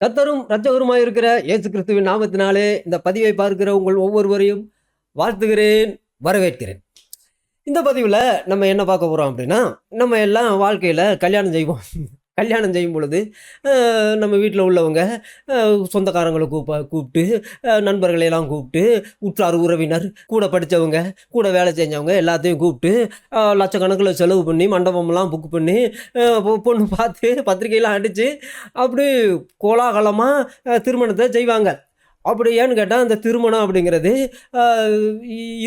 கர்த்தரும் இரட்சகருமாய் இருக்கிற இயேசு கிறிஸ்துவின் நாமத்தினாலே இந்த பதிவை பார்க்கிற உங்கள் ஒவ்வொருவரையும் வாழ்த்துகிறேன், வரவேற்கிறேன். இந்த பதிவில் நம்ம என்ன பார்க்க போகிறோம் அப்படின்னா, நம்ம எல்லாம் வாழ்க்கையில் கல்யாணம் செய்வோம். கல்யாணம் செய்யும் பொழுது நம்ம வீட்டில் உள்ளவங்க சொந்தக்காரங்களை கூப்பிட்டு நண்பர்களையெல்லாம் கூப்பிட்டு உற்றார் உறவினர் கூட படித்தவங்க கூட வேலை செஞ்சவங்க எல்லாத்தையும் கூப்பிட்டு லட்சக்கணக்கில் செலவு பண்ணி மண்டபம்லாம் புக் பண்ணி பொண்ணு பார்த்து பத்திரிக்கையெல்லாம் அடித்து அப்படி கோலாகலமாக திருமணத்தை செய்வாங்க. அப்படி ஏன்னு கேட்டால் அந்த திருமணம் அப்படிங்கிறது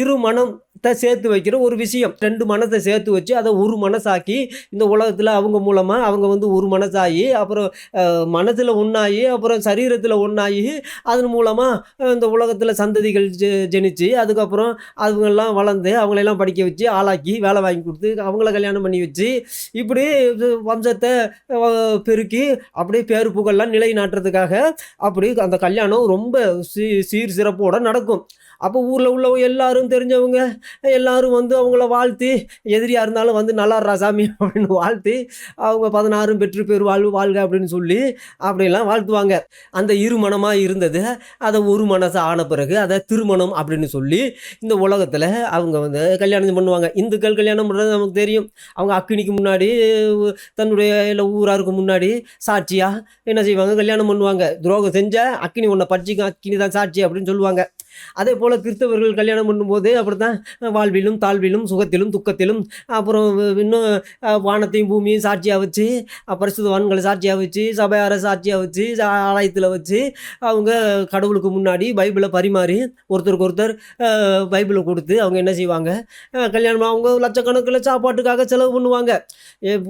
இரு மனத்தை சேர்த்து வைக்கிற ஒரு விஷயம். ரெண்டு மனத்தை சேர்த்து வச்சு அதை ஒரு மனசாக்கி இந்த உலகத்தில் அவங்க மூலமாக அவங்க ஒரு மனசாகி அப்புறம் மனசில் ஒன்றாகி அப்புறம் சரீரத்தில் ஒன்றாகி அதன் மூலமாக இந்த உலகத்தில் சந்ததிகள் ஜெனிச்சு அதுக்கப்புறம் அவங்கெல்லாம் வளர்ந்து அவங்களெல்லாம் படிக்க வச்சு ஆளாக்கி வேலை வாங்கி கொடுத்து அவங்கள கல்யாணம் பண்ணி வச்சு இப்படி வம்சத்தை பெருக்கி அப்படியே பேரு புகழெல்லாம் நிலைநாட்டுறதுக்காக அப்படி அந்த கல்யாணம் ரொம்ப சீர் சிறப்போடு நடக்கும். அப்போ ஊரில் உள்ளவங்க எல்லாரும் தெரிஞ்சவங்க எல்லாரும் அவங்கள வாழ்த்தி எதிரியாக இருந்தாலும் நல்லா சாமி அப்படின்னு வாழ்த்தி அவங்க 16 பெற்று பேர் வாழ்க அப்படின்னு சொல்லி அப்படிலாம் வாழ்த்துவாங்க. அந்த இருமணமாக இருந்தது அதை ஒரு மனசை ஆன பிறகு அதை திருமணம் அப்படின்னு சொல்லி இந்த உலகத்தில் அவங்க கல்யாணம் பண்ணுவாங்க. இந்துக்கள் கல்யாணம் பண்ணுறது நமக்கு தெரியும். அவங்க அக்கினிக்கு முன்னாடி தன்னுடைய இல்லை ஊராருக்கு முன்னாடி சாட்சியாக என்ன செய்வாங்க, கல்யாணம் பண்ணுவாங்க. துரோகம் செஞ்ச அக்கினி உன்னை பறிச்சிக்கும், அக்கினி தான் சாட்சி அப்படின்னு சொல்லுவாங்க. அதே போல் கிறிஸ்தவர்கள் கல்யாணம் பண்ணும்போது அப்படி தான் வாழ்விலும் தாழ்விலும் சுகத்திலும் துக்கத்திலும் அப்புறம் இன்னும் வானத்தையும் பூமியும் சாட்சியாக வச்சு பரிசுத்தவான்களை சாட்சியாக வச்சு சபையாரை சாட்சியாக வச்சு ஆலயத்தில் வச்சு அவங்க கடவுளுக்கு முன்னாடி பைபிளை பரிமாறி ஒருத்தருக்கு ஒருத்தர் பைபிளை கொடுத்து அவங்க என்ன செய்வாங்க, கல்யாணம் அவங்க லட்சக்கணக்கில் சாப்பாட்டுக்காக செலவு பண்ணுவாங்க.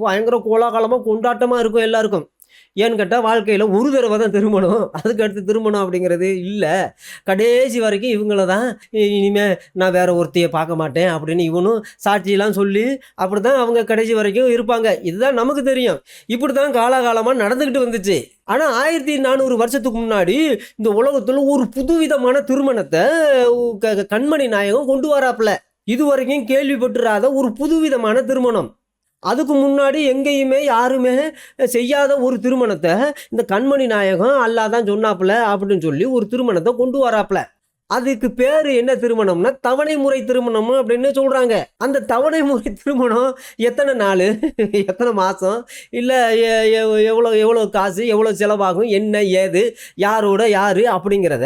பயங்கர கோலாகலமாக கொண்டாட்டமாக இருக்கும் எல்லாருக்கும். ஏன்னு கேட்டால் வாழ்க்கையில் ஒரு தடவை தான் திருமணம், அதுக்கடுத்து திருமணம் அப்படிங்கிறது இல்லை. கடைசி வரைக்கும் இவங்கள தான் இனிமேல் நான் வேறு ஒருத்தையை பார்க்க மாட்டேன் அப்படின்னு இவனும் சாட்சியெல்லாம் சொல்லி அப்படி தான் அவங்க கடைசி வரைக்கும் இருப்பாங்க. இதுதான் நமக்கு தெரியும். இப்படி தான் காலாகாலமாக நடந்துக்கிட்டு வந்துச்சு. ஆனால் 1400 வருஷத்துக்கு முன்னாடி இந்த உலகத்தில் ஒரு புதுவிதமான திருமணத்தை கண்மணி நாயகம் கொண்டு வராப்புல. இதுவரைக்கும் கேள்விப்பட்டுறாத ஒரு புதுவிதமான திருமணம். அதுக்கு முன்னாடி எங்கேயுமே யாருமே செய்யாத ஒரு திருமணத்தை இந்த கண்மணி நாயகம் அல்லாஹ் தான் சொன்னாப்புல அப்படின்னு சொல்லி ஒரு திருமணத்தை கொண்டு வராப்புல. அதுக்கு பேர் என்ன திருமணம்னா தவணை முறை திருமணம் அப்படின்னு சொல்கிறாங்க. அந்த தவணை முறை திருமணம் எத்தனை நாள், எத்தனை மாதம், இல்லை எவ்வளோ காசு, எவ்வளோ செலவாகும், என்ன ஏது, யாரோட யார் அப்படிங்கிறத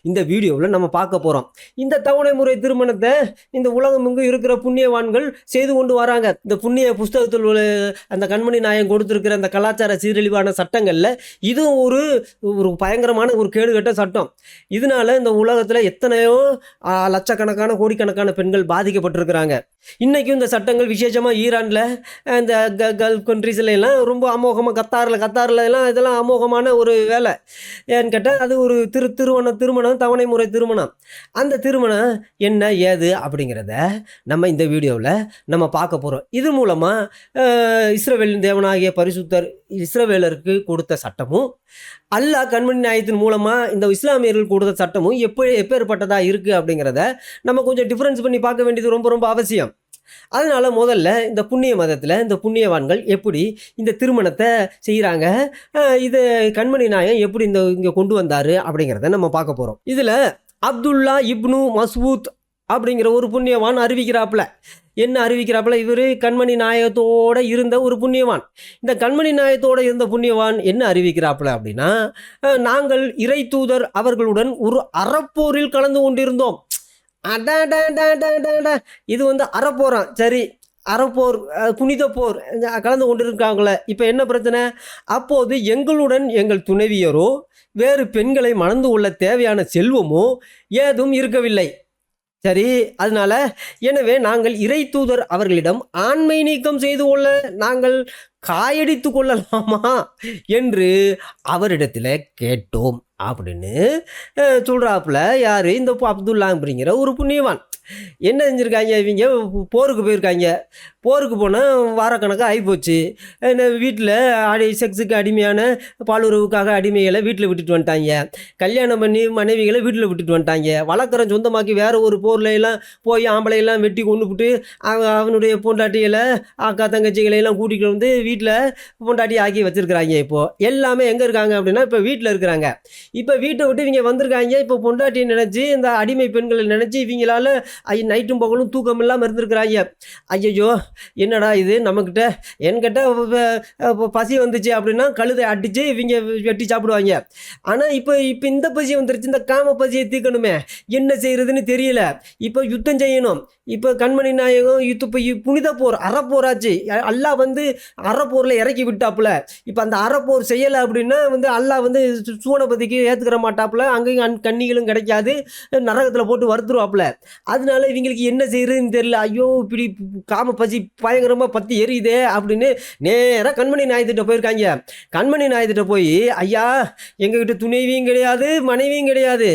இந்த வீடியோவில் நம்ம பார்க்க போகிறோம். இந்த தவணை முறை திருமணத்தை இந்த உலகம் இங்கு இருக்கிற புண்ணியவான்கள் செய்து கொண்டு வராங்க. இந்த புண்ணிய புஸ்தகத்தில் அந்த கண்மணி நாயகம் கொடுத்துருக்கிற அந்த கலாச்சார சீரழிவான சட்டங்களில் இதுவும் ஒரு பயங்கரமான ஒரு கேடுகட்ட சட்டம். இதனால இந்த உலகத்தில் எத்தனையோ லட்சக்கணக்கான கோடிக்கணக்கான பெண்கள் பாதிக்கப்பட்டிருக்கிறாங்க. இன்றைக்கும் இந்த சட்டங்கள் விசேஷமாக ஈரானில் இந்த கல்ஃப் கண்ட்ரீஸ்ல எல்லாம் ரொம்ப அமோகமாக கத்தாரில் எல்லாம் இதெல்லாம் அமோகமான ஒரு வேலை. ஏன்னு கேட்டால் அது ஒரு திருமணம் தவணை முறை திருமணம். அந்த திருமணம் என்ன ஏது அப்படிங்கிறத நம்ம இந்த வீடியோவில் நம்ம பார்க்க போகிறோம். இது மூலமாக இஸ்ரவேலின் தேவனாகிய பரிசுத்தர் இஸ்ரவேலருக்கு கொடுத்த சட்டமும் அல்லாஹ் கண்மணி நாயகத்தின் மூலமாக இந்த இஸ்லாமியர்கள் கொடுத்த சட்டமும் எப்பேற்பட்டதாக இருக்குது அப்படிங்கிறத நம்ம கொஞ்சம் டிஃப்ரென்ஸ் பண்ணி பார்க்க வேண்டியது ரொம்ப ரொம்ப அவசியம். அதனால் முதல்ல இந்த புண்ணிய மதத்தில் இந்த புண்ணியவான்கள் எப்படி இந்த திருமணத்தை செய்கிறாங்க, இது கண்மணி நாயகம் எப்படி இங்கே கொண்டு வந்தார் அப்படிங்கிறத நம்ம பார்க்க போகிறோம். இதில் அப்துல்லா இப்னு மஸ்ஊத் அப்படிங்கிற ஒரு புண்ணியவான் அறிவிக்கிறாப்புல. என்ன அறிவிக்கிறாப்புல, இவர் கண்மணி நாயகத்தோடு இருந்த ஒரு புண்ணியவான். இந்த கண்மணி நாயகத்தோடு இருந்த புண்ணியவான் என்ன அறிவிக்கிறாப்புல அப்படின்னா, நாங்கள் இறை தூதர் அவர்களுடன் ஒரு அறப்போரில் கலந்து கொண்டிருந்தோம். இது அறப்போரான், சரி, அறப்போர் புனித போர் கலந்து கொண்டிருக்காங்களே. இப்போ என்ன பிரச்சனை, அப்போது எங்களுடன் எங்கள் துணைவியரோ வேறு பெண்களை மணந்து கொள்ள தேவையான செல்வமோ ஏதும் இருக்கவில்லை. சரி, அதனால எனவே நாங்கள் இறை தூதர் அவர்களிடம் ஆண்மை நீக்கம் செய்து கொள்ள நாங்கள் காயடித்து கொள்ளலாமா என்று அவரிடத்தில் கேட்டோம் அப்படின்னு சொல்கிறாப்புல. யார், இந்த அப்துல்லா அப்படிங்கிற ஒரு புண்ணியவான். என்ன செஞ்சுருக்காங்க, இவங்க போருக்கு போயிருக்காங்க. போருக்கு போனால் வாரக்கணக்காக ஆகிப்போச்சு. வீட்டில் செக்ஸுக்கு அடிமையான பாலுறவுக்காக அடிமைகளை வீட்டில் விட்டுட்டு வந்துட்டாங்க. கல்யாணம் பண்ணி மனைவிகளை வீட்டில் விட்டுட்டு வந்துட்டாங்க. வழக்கறம் சொந்தமாக்கி வேறு ஒரு போர்லையெல்லாம் போய் ஆம்பளையெல்லாம் வெட்டி கொண்டுபிட்டு அவனுடைய பொண்டாட்டிகளை அக்கா தங்கச்சிகளையெல்லாம் கூட்டிகிட்டு வந்து வீட்டில் பொண்டாட்டி ஆக்கி வச்சுருக்குறாங்க. இப்போது எல்லாமே எங்கே இருக்காங்க அப்படின்னா இப்போ வீட்டில் இருக்கிறாங்க. இப்போ வீட்டை விட்டு இவங்க வந்திருக்காங்க. இப்போ பொண்டாட்டியை நினச்சி இந்த அடிமை பெண்களை நினச்சி இவங்களால நைட்டும் பகலும் தூக்கம் இல்லாமல் இருந்திருக்கிறாங்க. ஐயோ என்னடா இது நம்மக்கிட்ட என்கிட்ட பசி வந்துச்சு அப்படின்னா கழுதை அடித்து இவங்க வெட்டி சாப்பிடுவாங்க. ஆனால் இப்போ இந்த பசி வந்துருச்சு, இந்த காம பசியை தீர்க்கணுமே, என்ன செய்கிறதுன்னு தெரியல. இப்போ யுத்தம் செய்யணும். இப்போ கண்மணி நாயகம் இப்போ புனித போர் அறப்போராச்சு. அல்லாஹ் வந்து அறப்போரில் இறக்கி விட்டாப்புல. இப்போ அந்த அறப்போர் செய்யலை அப்படின்னா வந்து அல்லாஹ் வந்து சூனபதிக்கு ஏற்றுக்கிற மாட்டாப்புல. அங்கேயும் கன்னிகளும் கிடைக்காது, நரகத்தில் போட்டு வறுத்துருவாப்புல. அதனால இவங்களுக்கு என்ன செய்யறதுன்னு தெரியல. ஐயோ இப்படி காம பசி பயங்கரமாக பற்றி எரியுதே அப்படின்னு நேராக கண்மணி நாயத்திட்ட போயிருக்காங்க. கண்மணி நாயத்திட்ட போய், ஐயா எங்ககிட்ட துணைவியும் கிடையாது மனைவியும் கிடையாது,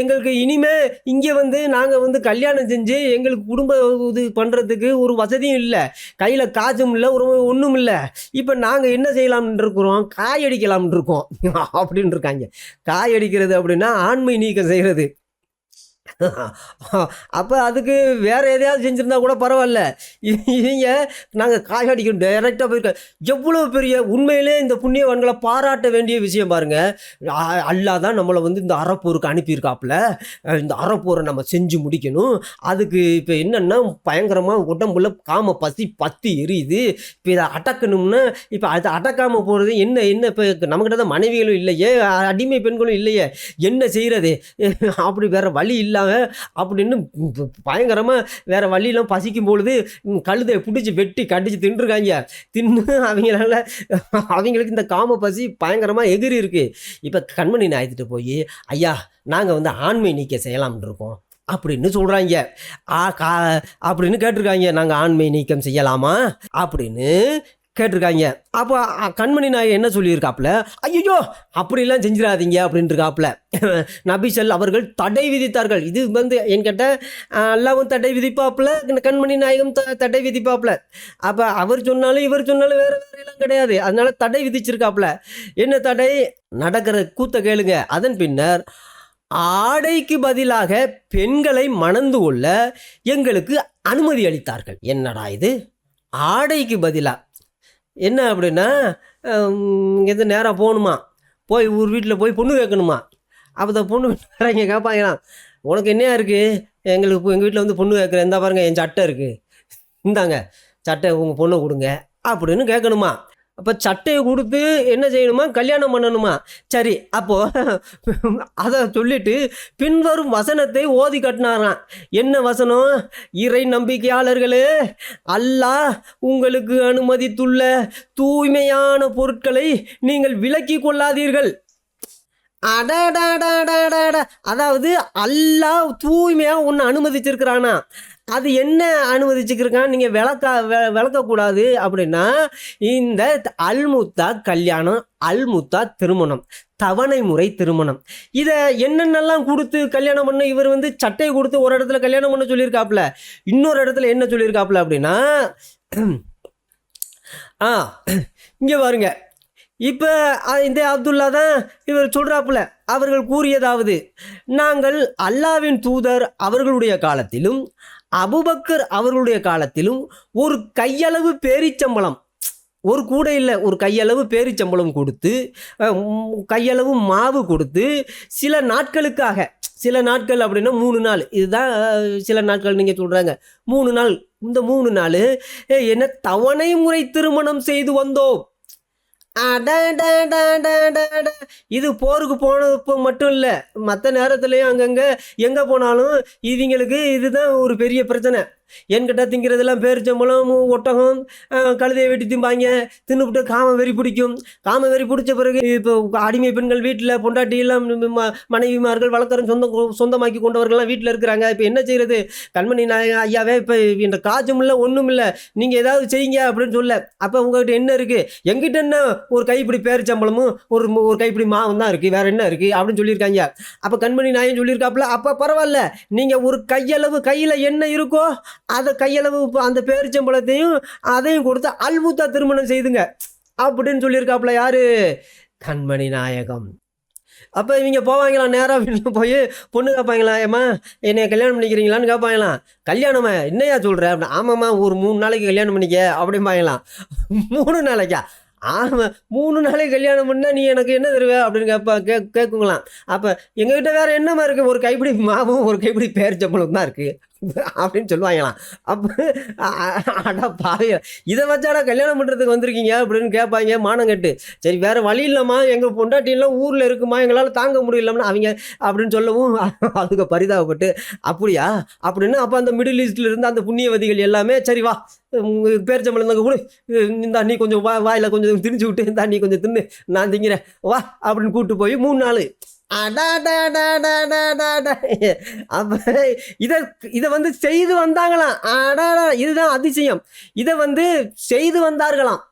எங்களுக்கு இனிமே இங்கே வந்து நாங்கள் வந்து கல்யாணம் செஞ்சு எங்களுக்கு குடும்ப இது பண்ணுறதுக்கு ஒரு வசதியும் இல்லை, கையில் காசும் இல்லை, ஒரு ஒன்றும் இல்லை. இப்போ நாங்கள் என்ன செய்யலாம்னு இருக்கிறோம், காய் அடிக்கலாம்னு இருக்கோம் அப்படின்னு இருக்காங்க. காய் அடிக்கிறது அப்படின்னா ஆண்மை நீக்கம் செய்கிறது. அப்போ அதுக்கு வேறு எதையாவது செஞ்சுருந்தா கூட பரவாயில்ல. இவங்க நாங்கள் காய் அடிக்கணும் டைரெக்டாக போயிருக்கோம். எவ்வளோ பெரிய உண்மையிலே இந்த புண்ணியவான்களை பாராட்ட வேண்டிய விஷயம் பாருங்கள். அல்லாஹ் தான் நம்மளை வந்து இந்த அறப்போருக்கு அனுப்பியிருக்காப்புல. இந்த அறப்போரை நம்ம செஞ்சு முடிக்கணும். அதுக்கு இப்போ என்னென்னா பயங்கரமாக உடம்புல காம பத்தி எரியுது. இப்போ இதை அடக்கணும்னா இப்போ அதை அடக்காமல் போகிறது என்ன இப்போ நம்மக்கிட்ட தான் மனைவிகளும் இல்லையே, அடிமை பெண்களும் இல்லையே, என்ன செய்கிறது அப்படி வேறு வழி இல்லாமல் அப்படின்னு பயங்கரமாக வேறு வழியெல்லாம் பசிக்கும் பொழுது கழுதை பிடிச்சி வெட்டி கடிச்சு தின்றுருக்காங்க. தின்னு அவங்களுக்கு இந்த காம பசி பயங்கரமாக எகிரி இருக்கு. இப்போ கண்மணி நாயத்திட்டு போய், ஐயா நாங்கள் வந்து ஆண்மை நீக்க செய்யலாம்னு இருக்கோம் அப்படின்னு சொல்கிறாங்க. அப்படின்னு கேட்டிருக்காங்க. நாங்கள் ஆண்மை நீக்கம் செய்யலாமா அப்படின்னு கேட்டிருக்காங்க. அப்போ கண்மணி நாயகம் என்ன சொல்லியிருக்காப்புல, ஐயோ அப்படிலாம் செஞ்சிடாதீங்க அப்படின்ட்டுருக்காப்புல. நபிசல் அவர்கள் தடை விதித்தார்கள். இது வந்து என்கிட்ட அல்லாவும் தடை விதிப்பாப்புல, கண்மணி நாயகம் தடை விதிப்பாப்புல. அப்போ அவர் சொன்னாலும் இவர் சொன்னாலும் வேறு வேறையெல்லாம் கிடையாது. அதனால தடை விதிச்சிருக்காப்புல. என்ன தடை? நடக்கிற கூத்த கேளுங்க. அதன் பின்னர் ஆடைக்கு பதிலாக பெண்களை மணந்து கொள்ள எங்களுக்கு அனுமதி அளித்தார்கள். என்னடா இது, ஆடைக்கு பதிலாக என்ன அப்படின்னா, இங்கேருந்து நேராக போகணுமா, போய் ஒரு வீட்டில் போய் பொண்ணு கேட்கணுமா. அப்போ தான் பொண்ணு வீட்டுக்காரங்க கேட்பாங்களாம், உனக்கு என்னையா இருக்குது, எங்களுக்கு எங்கள் வீட்டில் வந்து பொண்ணு கேட்குறேன், இந்த பாருங்கள் என் சட்டை இருக்குது, இந்தாங்க சட்டை உங்கள் பொண்ணை கொடுங்க அப்படின்னு கேட்கணுமா. அப்போ சட்டையை கொடுத்து என்ன செய்யணுமா, கல்யாணம் பண்ணணுமா. சரி, அப்போது அதை சொல்லிட்டு பின்வரும் வசனத்தை ஓதி கட்டினாராம். என்ன வசனம்? இறை நம்பிக்கையாளர்களே, அல்லாஹ் உங்களுக்கு அனுமதித்துள்ள தூய்மையான பொருட்களை நீங்கள் விலக்கி கொள்ளாதீர்கள். அதாவது அல்லாஹ் தூய்மையாக ஒன்று அனுமதிச்சிருக்கிறானா, அது என்ன அனுமதிச்சுக்கிருக்கான், நீங்கள் விளக்கக்கூடாது அப்படின்னா இந்த அல்முத்தா கல்யாணம், அல்முத்தா திருமணம், தவணை முறை திருமணம், இதை என்னென்னலாம் கொடுத்து கல்யாணம் பண்ண. இவர் வந்து சட்டையை கொடுத்து ஒரு இடத்துல கல்யாணம் பண்ண சொல்லியிருக்காப்புல, இன்னொரு இடத்துல என்ன சொல்லியிருக்காப்புல அப்படின்னா, இங்கே பாருங்க. இப்போ இந்த அப்துல்லா தான் இவர் சொல்கிறாப்புல, அவர்கள் கூறியதாவது, நாங்கள் அல்லாவின் தூதர் அவர்களுடைய காலத்திலும் அபுபக்கர் அவர்களுடைய காலத்திலும் ஒரு கையளவு பேரிச்சம்பளம், ஒரு கூட இல்லை, ஒரு கையளவு பேரிச்சம்பளம் கொடுத்து, கையளவு மாவு கொடுத்து, சில நாட்களுக்காக, சில நாட்கள் அப்படின்னா 3 நாள், இதுதான் சில நாட்கள் நீங்கள் சொல்கிறாங்க, 3 நாள், இந்த 3 நாள் என்ன தவணை முறை திருமணம் செய்து வந்தோம். இது போருக்கு போனது மட்டும் இல்லை, மற்ற நேரத்துலையும் அங்கங்கே எங்கே போனாலும் இவங்களுக்கு இதுதான் ஒரு பெரிய பிரச்சனை. என்கிட்ட திங்கிறதெல்லாம் பேரிச்சம்பளம், ஒட்டகம், கழுதையை வெட்டி திம்பாங்க. தின்னுபிட்டு காம வெறி பிடிக்கும். காம வெறி பிடிச்ச பிறகு இப்போ அடிமை பெண்கள் வீட்டில் பொண்டாட்டியெல்லாம் மனைவிமார்கள் வழக்கறம் சொந்தமாக்கி கொண்டவர்கள்லாம் வீட்டில் இருக்கிறாங்க. இப்போ என்ன செய்கிறது? கண்மணி நாயகம் ஐயாவே இப்போ இந்த காஜும் இல்லை ஒன்றும் இல்லை, நீங்கள் ஏதாவது செய்யுங்க அப்படின்னு சொல்ல. அப்போ உங்கள்கிட்ட என்ன இருக்குது? எங்கிட்ட என்ன ஒரு கைப்பிடி பேரிச்சம்பளமும் ஒரு கைப்பிடி மாவும் தான் இருக்குது, வேறு என்ன இருக்குது அப்படின்னு சொல்லியிருக்காங்க. அப்போ கண்மணி நாயகம் சொல்லியிருக்காப்புல, அப்போ பரவாயில்ல, நீங்கள் ஒரு கையளவு கையில் என்ன இருக்கோ அதை கையளவு அந்த பேரிச்சம்பழத்தையும் அதையும் கொடுத்து அல்முத்தா திருமணம் செய்துங்க அப்படின்னு சொல்லியிருக்காப்புல யாரு? கண்மணி நாயகம். அப்போ இவங்க போவாங்களாம், நேராக வீட்டில் போய் பொண்ணு கேட்பாங்களாம், ஏம்மா என்னைய கல்யாணம் பண்ணிக்கிறீங்களான்னு கேட்பாங்களாம். கல்யாணமா என்னையா சொல்கிற அப்படின்னு. ஆமாம்மா ஒரு 3 நாளைக்கு கல்யாணம் பண்ணிக்க அப்படிம்பாங்களாம். 3 நாளைக்கா? ஆமாம் 3 நாளைக்கு கல்யாணம் பண்ணால் நீ எனக்கு என்ன தருவ அப்படின்னு கேட்குங்களாம். அப்போ எங்ககிட்ட வேறு என்னம்மா இருக்குது, ஒரு கைப்பிடி மாவும் ஒரு கைப்பிடி பேரிச்சம்பழம் தான் இருக்குது அப்படின்னு சொல்லுவாங்களாம். அப்போ அடா பாவிய, இதை வச்சாடா கல்யாணம் பண்ணுறதுக்கு வந்திருக்கீங்க அப்படின்னு கேட்பாங்க மானம் கட்டு. சரி வேறு வழி இல்லைம்மா, எங்கள் பொண்டாட்டியெல்லாம் ஊரில் இருக்குமா, எங்களால் தாங்க முடியலம்னா அவங்க அப்படின்னு சொல்லவும் அதுக்கு பரிதாபப்பட்டு அப்படியா அப்படின்னு. அப்போ அந்த மிடில் ஈஸ்டில் இருந்து அந்த புண்ணியவதிகள் எல்லாமே சரி வா பேரிச்சம்பழம் தாங்க கூட, இந்தா நீ கொஞ்சம் வாயில் கொஞ்சம் திணிச்சு விட்டு, இந்தா நீ கொஞ்சம் தின்னு நான் திங்கிறேன் வா அப்படின்னு கூப்பிட்டு போய் 3 நாள் அப்ப இதை வந்து செய்து வந்தாங்களாம். இதுதான் அதிசயம். இதை வந்து செய்து வந்தார்களாம்.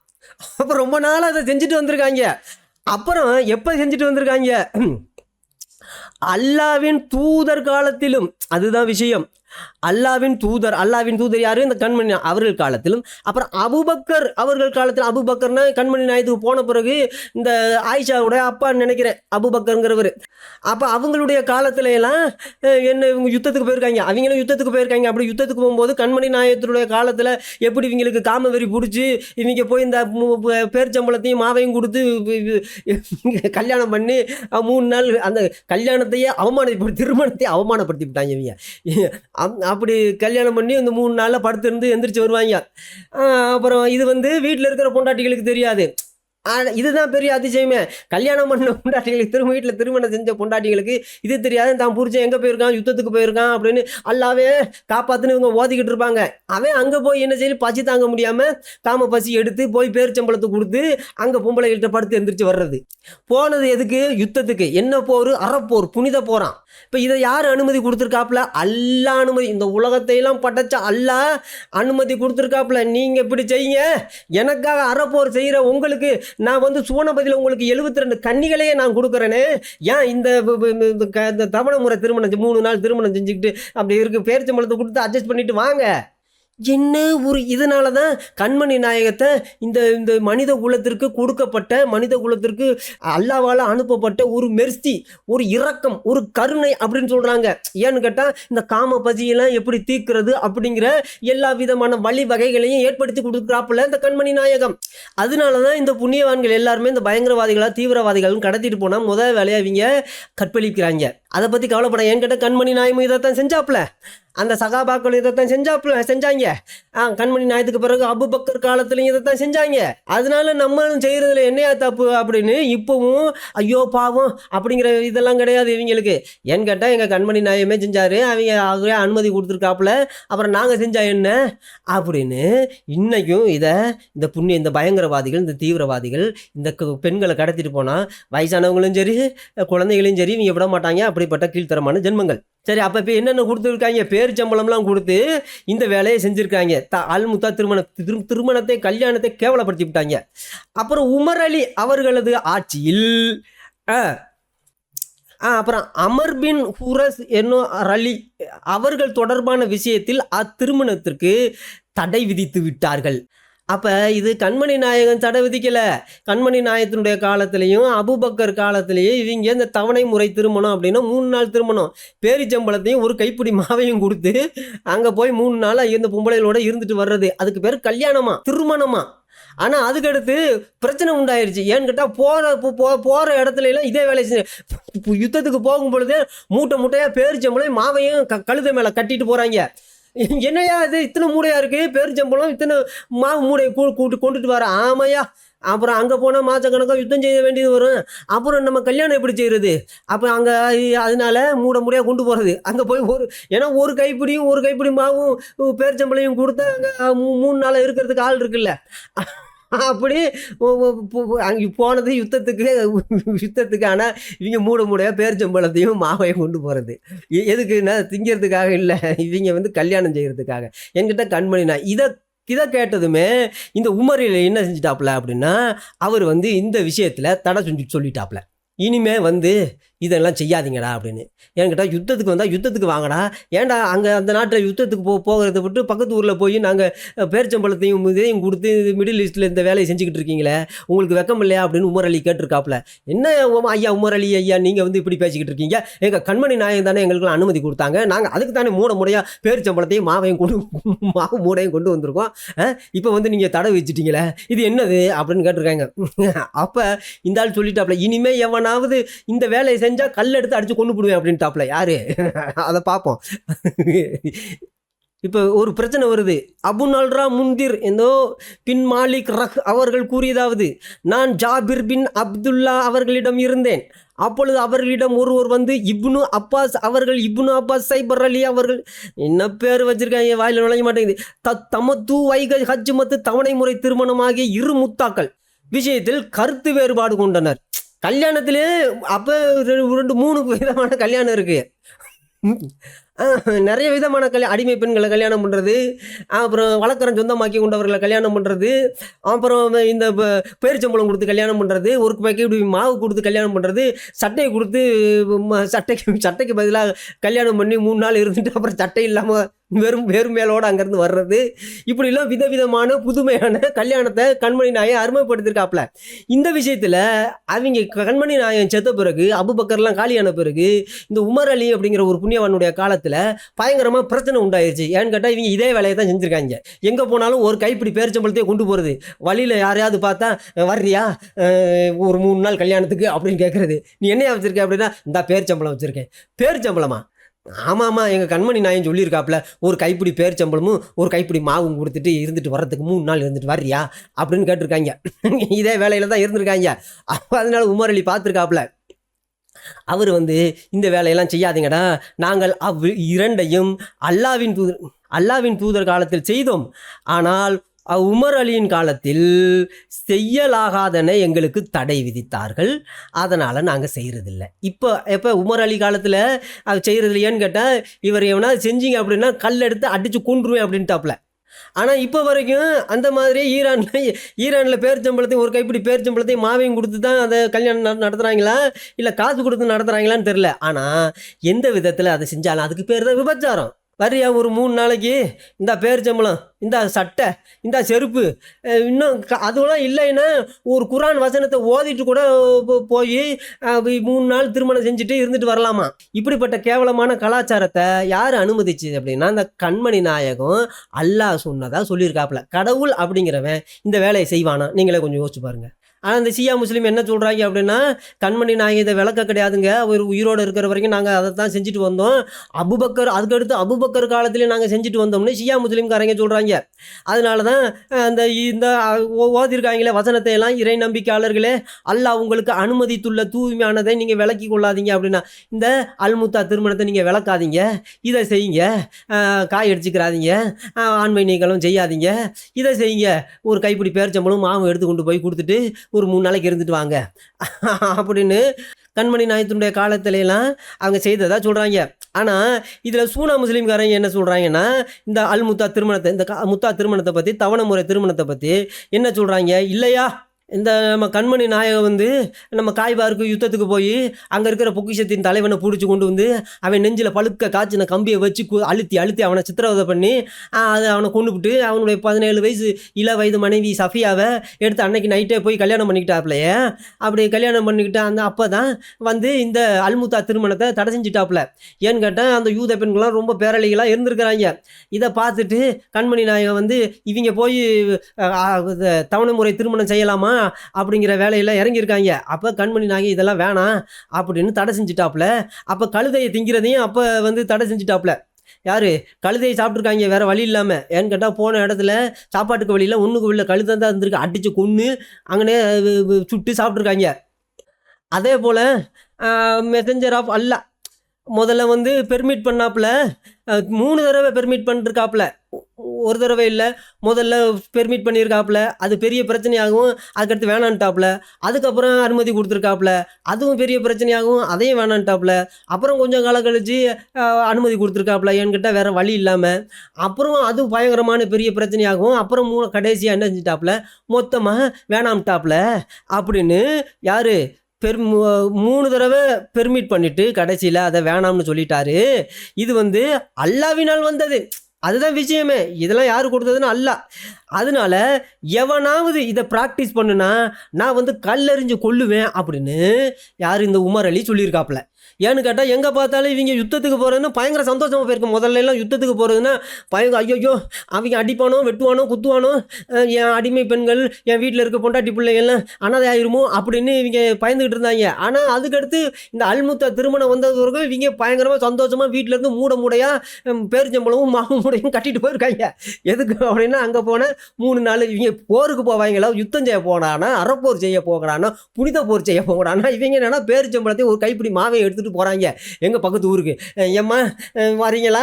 அப்ப ரொம்ப நாள் அதை செஞ்சுட்டு வந்திருக்காங்க. அப்புறம் எப்ப செஞ்சுட்டு வந்திருக்காங்க? அல்லாவின் தூதர் காலத்திலும். அதுதான் விஷயம். அல்லாவின் தூதர் யாரு? இந்த கண்மணி அவர்கள் காலத்திலும். அப்புறம் அபூபக்கர் அவர்கள் காலத்தில். அபூபக்கர்னா கண்மணி நாயத்துக்கு போன பிறகு இந்த ஆயிஷாவுடைய அப்பான்னு நினைக்கிறேன் அபூபக்கருங்கிறவர். அப்போ அவங்களுடைய காலத்துல எல்லாம் என்ன இவங்க யுத்தத்துக்கு போயிருக்காங்க, அவங்களும் யுத்தத்துக்கு போயிருக்காங்க. அப்படி யுத்தத்துக்கு போகும்போது கண்மணி நாயத்தினுடைய காலத்தில் எப்படி இவங்களுக்கு காமவெறி பிடிச்சி இவங்க போய் இந்த பேரிச்சம்பழத்தையும் மாவையும் கொடுத்து கல்யாணம் பண்ணி 3 நாள் அந்த கல்யாணத்தையே திருமணத்தையே அவமானப்படுத்தி விட்டாங்க இவங்க. அப்படி கல்யாணம் பண்ணி இந்த 3 நாளில் படுத்திருந்து எந்திரிச்சு வருவாங்க. அப்புறம் இது வந்து வீட்டில் இருக்கிற பொண்டாட்டிகளுக்கு தெரியாது. இதுதான் பெரிய அதிசயமே. கல்யாணம் பண்ண பொண்டாட்டிகளுக்கு வீட்டில் திருமணம் செஞ்ச பொண்டாட்டிகளுக்கு இது தெரியாது. தான் புரிச்சேன் எங்கே போயிருக்கான், யுத்தத்துக்கு போயிருக்கான் அப்படின்னு அல்லாவே காப்பாற்றுன்னு இவங்க ஓதிக்கிட்டு இருப்பாங்க. அவன் அங்கே போய் என்ன செய்ய, பசி தாங்க முடியாமல் காம பசி எடுத்து போய் பேரிச்சம்பழத்தை கொடுத்து அங்கே பொம்பளைகிட்ட படுத்து எந்திரிச்சு வர்றது. போனது எதுக்கு? யுத்தத்துக்கு. என்ன போர்? அறப்போர், புனித போறான். இப்போ இதை யார் அனுமதி கொடுத்துருக்காப்புல? அல்லாஹ் அனுமதி. இந்த உலகத்தையெல்லாம் படைச்ச அல்லாஹ் அனுமதி கொடுத்துருக்காப்புல. நீங்கள் இப்படி செய்யுங்க, எனக்காக அறப்போர் செய்கிற உங்களுக்கு நான் வந்து சுவனபதியில் உங்களுக்கு 72 கன்னிகளையே நான் கொடுக்குறேனே. ஏன் இந்த தவணை முறை திருமணம் 3 நாள் திருமணம் செஞ்சுக்கிட்டு அப்படி இருக்கு, பேரிச்சம்பழத்தை கொடுத்து அட்ஜஸ்ட் பண்ணிட்டு வாங்க. என்ன ஒரு இதனால தான் கண்மணி நாயகத்தை இந்த மனித குலத்திற்கு கொடுக்கப்பட்ட, மனித குலத்திற்கு அல்லாவால் அனுப்பப்பட்ட ஒரு மெர்சி, ஒரு இரக்கம், ஒரு கருணை அப்படின்னு சொல்கிறாங்க. ஏன்னு கேட்டால் இந்த காம பசியெல்லாம் எப்படி தீர்க்கிறது அப்படிங்கிற எல்லா விதமான வழி வகைகளையும் ஏற்படுத்தி கொடுக்குறாப்புல இந்த கண்மணி நாயகம். அதனால தான் இந்த புண்ணியவான்கள் எல்லாருமே இந்த பயங்கரவாதிகளாக தீவிரவாதிகளும் கடத்திட்டு போனால் முதல் வேலையை அவங்க கற்பழிக்கிறாங்க. அதை பற்றி கவலைப்பட. ஏன்னு கேட்டால் கண்மணி நாயகம் இதைத்தான் செஞ்சாப்புல, அந்த சகாபாக்கள் இதைத்தான் செஞ்சாங்க. கண்மணி நாயத்துக்கு பிறகு அபூபக்கர் காலத்துலையும் இதைத்தான் செஞ்சாங்க. அதனால நம்மளும் செய்கிறதுல என்னையா தப்பு அப்படின்னு இப்போவும் ஐயோ பாவம் அப்படிங்கிற இதெல்லாம் கிடையாது இவங்களுக்கு. ஏன்னு கேட்டால் எங்கள் கண்மணி நாயகமே செஞ்சார், அவங்க அவரே அனுமதி கொடுத்துருக்காப்புல, அப்புறம் நாங்கள் செஞ்சா என்ன அப்படின்னு இன்னைக்கும் இந்த புண்ணிய இந்த பயங்கரவாதிகள், இந்த தீவிரவாதிகள் இந்த பெண்களை கடத்திட்டு போனால் வயசானவங்களும் சரி குழந்தைகளையும் சரி இவங்க விட மாட்டாங்க. அப்படிப்பட்ட கீழ்த்தரமான ஜென்மங்கள். சரி, அப்போ இப்போ என்னென்ன கொடுத்துருக்காங்க? பேரிச்சம்பழம்லாம் கொடுத்து இந்த வேலையை செஞ்சுருக்காங்க. அல்முத்தா திருமணத்தை கல்யாணத்தை கேவலப்படுத்தி விட்டாங்க. அப்புறம் உமர் அலி அவர்களது ஆட்சியில் அப்புறம் அமர் பின் ஹுரஸ் என்னும் அலி அவர்கள் தொடர்பான விஷயத்தில் அத்திருமணத்திற்கு தடை விதித்து விட்டார்கள். அப்போ இது கண்மணி நாயகன் தடை விதிக்கலை. கண்மணி நாயகத்தினுடைய காலத்திலையும் அபூபக்கர் காலத்திலையும் இவங்க இந்த தவணை முறை திருமணம் அப்படின்னா 3 நாள் திருமணம், பேரிச்சம்பழத்தையும் ஒரு கைப்பிடி மாவையும் கொடுத்து அங்கே போய் 3 நாளாக இந்த பொம்பளைகளோட இருந்துட்டு வர்றது, அதுக்கு பேர் கல்யாணமா, திருமணமா. ஆனால் அதுக்கடுத்து பிரச்சனை உண்டாயிருச்சு. ஏன்னு கேட்டால் போகிற இடத்துல எல்லாம் இதே வேலை செஞ்சு யுத்தத்துக்கு போகும் பொழுது மூட்டையாக பேரிச்சம்பழம் மாவையும் கழுதை மேலே கட்டிட்டு போகிறாங்க. என்னையா இது இத்தனை மூடையாக இருக்குது, பேரிச்சம்பழம் இத்தனை மாவு மூடையை கொண்டுட்டு வர. ஆமையா, அப்புறம் அங்கே போனால் மாதக்கணக்காக யுத்தம் செய்ய வேண்டியது வரும். அப்புறம் நம்ம கல்யாணம் எப்படி செய்கிறது? அப்போ அங்கே அதனால மூடையாக கொண்டு போகிறது. அங்கே போய் ஏன்னா ஒரு கைப்பிடி மாவும் பேரிச்சம்பளையும் கொடுத்தா அங்கே 3 நாள் இருக்கிறதுக்கு ஆள் இருக்குல்ல. அப்படி அங்கே போனது யுத்தத்துக்கு. ஆனால் இவங்க மூடையாக பேரிச்சம்பழத்தையும் மாவையும் கொண்டு போகிறது எதுக்குன்னா திங்கிறதுக்காக இல்லை, இவங்க வந்து கல்யாணம் செய்கிறதுக்காக. என்கிட்ட கண்மணினா இதை கேட்டதுமே இந்த உமரில் என்ன செஞ்சிட்டாப்புல அப்படின்னா அவர் வந்து இந்த விஷயத்தில் தடை சொல்லிட்டாப்புல. இனிமே வந்து இதெல்லாம் செய்யாதீங்கடா அப்படின்னு. என்கிட்ட யுத்தத்துக்கு வந்தால் யுத்தத்துக்கு வாங்கடா, ஏன்டா அங்கே அந்த நாட்டில் யுத்தத்துக்கு போகிறத விட்டு பக்கத்து ஊரில் போய் நாங்கள் பேரிச்சம்பழத்தையும் இதையும் கொடுத்து மிடில் ஈஸ்ட்டில் இந்த வேலையை செஞ்சுக்கிட்டு இருக்கீங்களே, உங்களுக்கு வெக்கம் இல்லையா அப்படின்னு உமர் அலி கேட்டிருக்காப்புல. என்ன ஐயா உமர் அலி ஐயா, நீங்கள் வந்து இப்படி பேசிக்கிட்டு இருக்கீங்க, எங்கள் கண்மணி நாயகம் தானே எங்களுக்குலாம் அனுமதி கொடுத்தாங்க, நாங்கள் அதுக்கு தானே மூடையாக பேரிச்சம்பழத்தையும் மாவு மூடையும் கொண்டு வந்திருக்கோம், இப்போ வந்து நீங்கள் தடை வச்சுட்டீங்களே, இது என்னது அப்படின்னு கேட்டிருக்காங்க. அப்போ இந்த ஆள் சொல்லிட்டாப்புல, இனிமேல் எவனாவது இந்த வேலையை செஞ்சால் கல் எடுத்து அடித்து கொண்டு போடுவேன் அப்படின்ட்டாப்புல. யாரு அதை பார்ப்போம். இப்போ ஒரு பிரச்சனை வருது. அபு நல்ரா முந்திர் என்னோ பின் மாலிக் ரஹ் அவர்கள் கூறியதாவது, நான் ஜாபிர் பின் அப்துல்லா அவர்களிடம் இருந்தேன். அப்பொழுது அவர்களிடம் ஒருவர் வந்து இப்னு அப்பாஸ் அவர்கள், இப்னு அப்பாஸ் சைபர் அலி அவர்கள், என்ன பேர் வச்சிருக்காங்க, வாயில் நுழைய மாட்டேங்குது, தமத்து வைக ஹஜ் மத்து தவணை முறை திருமணமாகிய இரு முத்தாக்கள் விஷயத்தில் கருத்து வேறுபாடு கொண்டனர். கல்யாணத்திலே அப்போ 2-3 விதமான கல்யாணம் இருக்குது. நிறைய விதமான அடிமை பெண்களை கல்யாணம் பண்ணுறது, அப்புறம் வழக்கரம் சொந்தமாக்கி கொண்டவர்களை கல்யாணம் பண்ணுறது, அப்புறம் இந்த பேரிச்சம்பழம் கொடுத்து கல்யாணம் பண்ணுறது, ஒரு பேக்கெட் மாவு கொடுத்து கல்யாணம் பண்ணுறது, சட்டையை கொடுத்து சட்டைக்கு பதிலாக கல்யாணம் பண்ணி 3 நாள் இருந்துட்டு அப்புறம் சட்டை இல்லாமல் வெறும் மேலோடு அங்கேருந்து வர்றது, இப்படிலாம் விதவிதமான புதுமையான கல்யாணத்தை கண்மணி நாயகம் அருமைப்படுத்திருக்காப்புல. இந்த விஷயத்தில் அவங்க கண்மணி நாயகம் செத்த பிறகு, அபுபக்கர்லாம் காலியான பிறகு, இந்த உமர் அலி அப்படிங்கிற ஒரு புண்ணியவானுடைய காலத்தில் பயங்கரமாக பிரச்சனை உண்டாயிருச்சு. ஏன்னு கேட்டால் இவங்க இதே வேலையை தான் செஞ்சுருக்காங்க. எங்கே போனாலும் ஒரு கைப்பிடி பேரிச்சம்பழத்தையே கொண்டு போகிறது, வழியில் யாரையாவது பார்த்தா வர்றியா ஒரு 3 நாள் கல்யாணத்துக்கு அப்படின்னு கேட்குறது, நீ என்னையா வச்சுருக்க அப்படின்னா, இந்த பேரிச்சம்பழம் வச்சுருக்கேன். பேரிச்சம்பழமா? ஆமாம்மா, எங்கள் கண்மணி நாயன் சொல்லியிருக்காப்புல, ஒரு கைப்பிடி பேரிச்சம்பழமும் ஒரு கைப்பிடி மாவும் கொடுத்துட்டு இருந்துட்டு வர்றதுக்கு 3 நாள் இருந்துட்டு வர்றியா அப்படின்னு கேட்டிருக்காங்க. இதே வேலையில் தான் இருந்திருக்காங்க. அப்போ அதனால உமர் அலி பார்த்துருக்காப்புல. அவர் வந்து இந்த வேலையெல்லாம் செய்யாதீங்கடா, நாங்கள் இரண்டையும் அல்லாவின் தூதர் காலத்தில் செய்தோம், ஆனால் உமர் அலியின் காலத்தில் செய்யலாகாதன எங்களுக்கு தடை விதித்தார்கள், அதனால் நாங்கள் செய்கிறதில்ல. இப்போ உமர் அலி காலத்தில் அது செய்கிறதில்லையான்னு கேட்டால், இவர் எவனா செஞ்சீங்க அப்படின்னா கல் எடுத்து அடித்து கொண்டுருவேன் அப்படின்ட்டாப்புல. ஆனால் இப்போ வரைக்கும் அந்த மாதிரி ஈரானில் பேரிச்சம்பழத்தையும் ஒரு கைப்பிடி பேரிச்சம்பழத்தையும் மாவையும் கொடுத்து தான் அதை கல்யாணம் நடத்துகிறாங்களா, இல்லை காசு கொடுத்து நடத்துகிறாங்களான்னு தெரில. ஆனால் எந்த விதத்தில் அதை செஞ்சாலும் அதுக்கு பேர் தான் விபச்சாரம். வரியா ஒரு 3 நாளைக்கு இந்த பேரிச்சம்பழம், இந்த சட்டை, இந்த செருப்பு, இன்னும் அதுவெல்லாம் இல்லைன்னா ஒரு குரான் வசனத்தை ஓதிட்டு கூட போய் 3 நாள் திருமணம் செஞ்சுட்டு இருந்துட்டு வரலாமா. இப்படிப்பட்ட கேவலமான கலாச்சாரத்தை யார் அனுமதிச்சு அப்படின்னா, இந்த கண்மணி நாயகம் அல்லாஹ் சொன்னதா சொல்லியிருக்காப்புல. கடவுள் அப்படிங்கிறவன் இந்த வேலையை செய்வானா? நீங்களே கொஞ்சம் யோசிச்சு பாருங்க. ஆனால் இந்த ஷியா முஸ்லீம் என்ன சொல்கிறாங்க அப்படின்னா, கண்மணி நாயகம் இதை விளக்க கிடையாதுங்க, அவர் உயிரோடு இருக்கிற வரைக்கும் நாங்கள் அதை தான் செஞ்சுட்டு வந்தோம், அதுக்கடுத்து அபுபக்கர் காலத்துலேயும் நாங்கள் செஞ்சுட்டு வந்தோம்னு ஷியா முஸ்லீம்காரங்க சொல்கிறாங்க. அதனால தான் இந்த ஓதிருக்காங்களே வசனத்தை எல்லாம், இறை நம்பிக்கையாளர்களே, அல்லாஹ் உங்களுக்கு அனுமதித்துள்ள தூய்மையானதை நீங்கள் விளக்கி கொள்ளாதீங்க அப்படின்னா, இந்த அல்முத்தா திருமணத்தை நீங்கள் விளக்காதீங்க, இதை செய்யுங்க, காய் அடிச்சுக்கிறாதீங்க, ஆண்மை நீங்களும் செய்யாதீங்க, இதை செய்யுங்க, ஒரு கைப்பிடி பேரிச்சம்பழம் மாவு எடுத்து கொண்டு போய் கொடுத்துட்டு ஒரு 3 நாளைக்கு இருந்துட்டு வாங்க அப்படின்னு கண்மணி நாயகத்தினுடைய காலத்திலலாம் அவங்க செய்ததா சொல்கிறாங்க. ஆனால் இதில் சூனா முஸ்லீம்காரங்க என்ன சொல்கிறாங்கன்னா, இந்த முத்தா திருமணத்தை, இந்த முத்தா திருமணத்தை பற்றி, தவணை முறை திருமணத்தை பற்றி என்ன சொல்கிறாங்க, இல்லையா இந்த நம்ம கண்மணி நாயகம் வந்து நம்ம காய்பாருக்கு யுத்தத்துக்கு போய் அங்கே இருக்கிற பொக்கிஷத்தின் தலைவனை பிடிச்சி கொண்டு வந்து அவன் நெஞ்சில் பழுக்க காய்ச்சின கம்பியை வச்சு அழுத்தி அவனை சித்திரவதை பண்ணி அவனை கொண்டுபிட்டு அவனுடைய 17 வயசு வயது மனைவி சஃபியாவை எடுத்து அன்னைக்கு நைட்டே போய் கல்யாணம் பண்ணிக்கிட்டாப்புலையே. அப்படி கல்யாணம் பண்ணிக்கிட்ட அந்த அப்போ தான் வந்து இந்த அல்முத்தா திருமணத்தை தடை செஞ்சுட்டாப்புல. ஏன்னு கேட்டால் அந்த யூத பெண்கள்லாம் ரொம்ப பேரழிகளாக இருந்திருக்கிறாங்க. இதை பார்த்துட்டு கண்மணி நாயகம் வந்து இவங்க போய் தவணை முறை திருமணம் செய்யலாமா அப்படிங்கிற வேலையெல்லாம் இறங்கியிருக்காங்க. அப்போ கண்மணி நாயகி இதெல்லாம் வேணாம் அப்படின்னு தடை செஞ்சுட்டாப்புல. அப்போ கழுதையை திங்கிறதையும் அப்போ வந்து தடை செஞ்சுட்டாப்புல. யார் கழுதையை சாப்பிட்ருக்காங்க வேறு வழி இல்லாமல். ஏன்னு கேட்டால் போன இடத்துல சாப்பாட்டுக்கு வழியில் ஒன்றுக்கு வெளில கழுதை தான் இருந்திருக்கு, அடித்து கொன்று அங்கனே சுட்டு சாப்பிட்ருக்காங்க. அதே போல் மெசஞ்சர் ஆஃப் அல்லாஹ் முதல்ல வந்து பெர்மிட் பண்ணாப்புல, 3 தடவை பெர்மிட் பண்ணிருக்காப்புல, ஒரு தடவை இல்லை, முதல்ல பெர்மிட் பண்ணியிருக்காப்புல, அது பெரிய பிரச்சனையாகவும் அதுக்கடுத்து வேணான்ட்டாப்புல, அதுக்கப்புறம் அனுமதி கொடுத்துருக்காப்புல, அதுவும் பெரிய பிரச்சனையாகவும் அதையும் வேணான்ட்டாப்புல, அப்புறம் கொஞ்சம் காலம் கழித்து அனுமதி கொடுத்துருக்காப்புல, ஏன்னு கேட்டால் வேறு வழி இல்லாமல், அப்புறம் அது பயங்கரமான பெரிய பிரச்சனையாகவும், அப்புறம் கடைசியாக என்ன செஞ்சிட்டாப்புல, மொத்தமாக வேணாம்ட்டாப்புல அப்படின்னு யார் 3 தடவை பெர்மிட் பண்ணிட்டு கடைசியில் அதை வேணாம்னு சொல்லிட்டாரு. இது வந்து அல்லாவினால் வந்தது. அதுதான் விஷயமே. இதெல்லாம் யார் கொடுத்ததுன்னு அல்லாஹ். அதனால எவனாவது இதை ப்ராக்டிஸ் பண்ணுனா நான் வந்து கல்லெறிஞ்சு கொல்லுவேன் அப்படின்னு யார் இந்த உமர் அலி சொல்லியிருக்காப்புல. ஏன்னு கேட்டால் எங்கே பார்த்தாலும் இவங்க யுத்தத்துக்கு போகிறதுன்னா பயங்கர சந்தோஷமாக போயிருக்கும். முதல்ல எல்லாம் யுத்தத்துக்கு போகிறதுன்னா ஐயோ அவங்க அடிப்பானோ வெட்டுவானோ குத்துவானோ, என் அடிமை பெண்கள் என் வீட்டில் இருக்க பொண்டாட்டி பிள்ளைங்கள்லாம் அனாதை ஆயிருமோ அப்படின்னு இவங்க பயந்துக்கிட்டு இருந்தாங்க. ஆனால் அதுக்கடுத்து இந்த அல்முத்தா திருமணம் வந்தவர்கள் இவங்க பயங்கரமாக சந்தோஷமாக வீட்டிலேருந்து மூடையாக பேரிச்சம்பளமும் மாவு மூடையும் கட்டிட்டு போயிருக்காங்க. எதுக்கு அப்படின்னா அங்கே போன 3 நாள் இவங்க போருக்கு போவாங்களா, யுத்தம் செய்ய போனானா, அறப்போர் செய்ய போகிறானா, புனித போர் செய்ய போகிறானா, இவங்க என்னன்னா பேரிச்சம்பளத்தையும் ஒரு கைப்பிடி மாவை எடுத்துகிட்டு போகிறாங்க எங்கள் பக்கத்து ஊருக்கு. ஏம்மா வரீங்களா,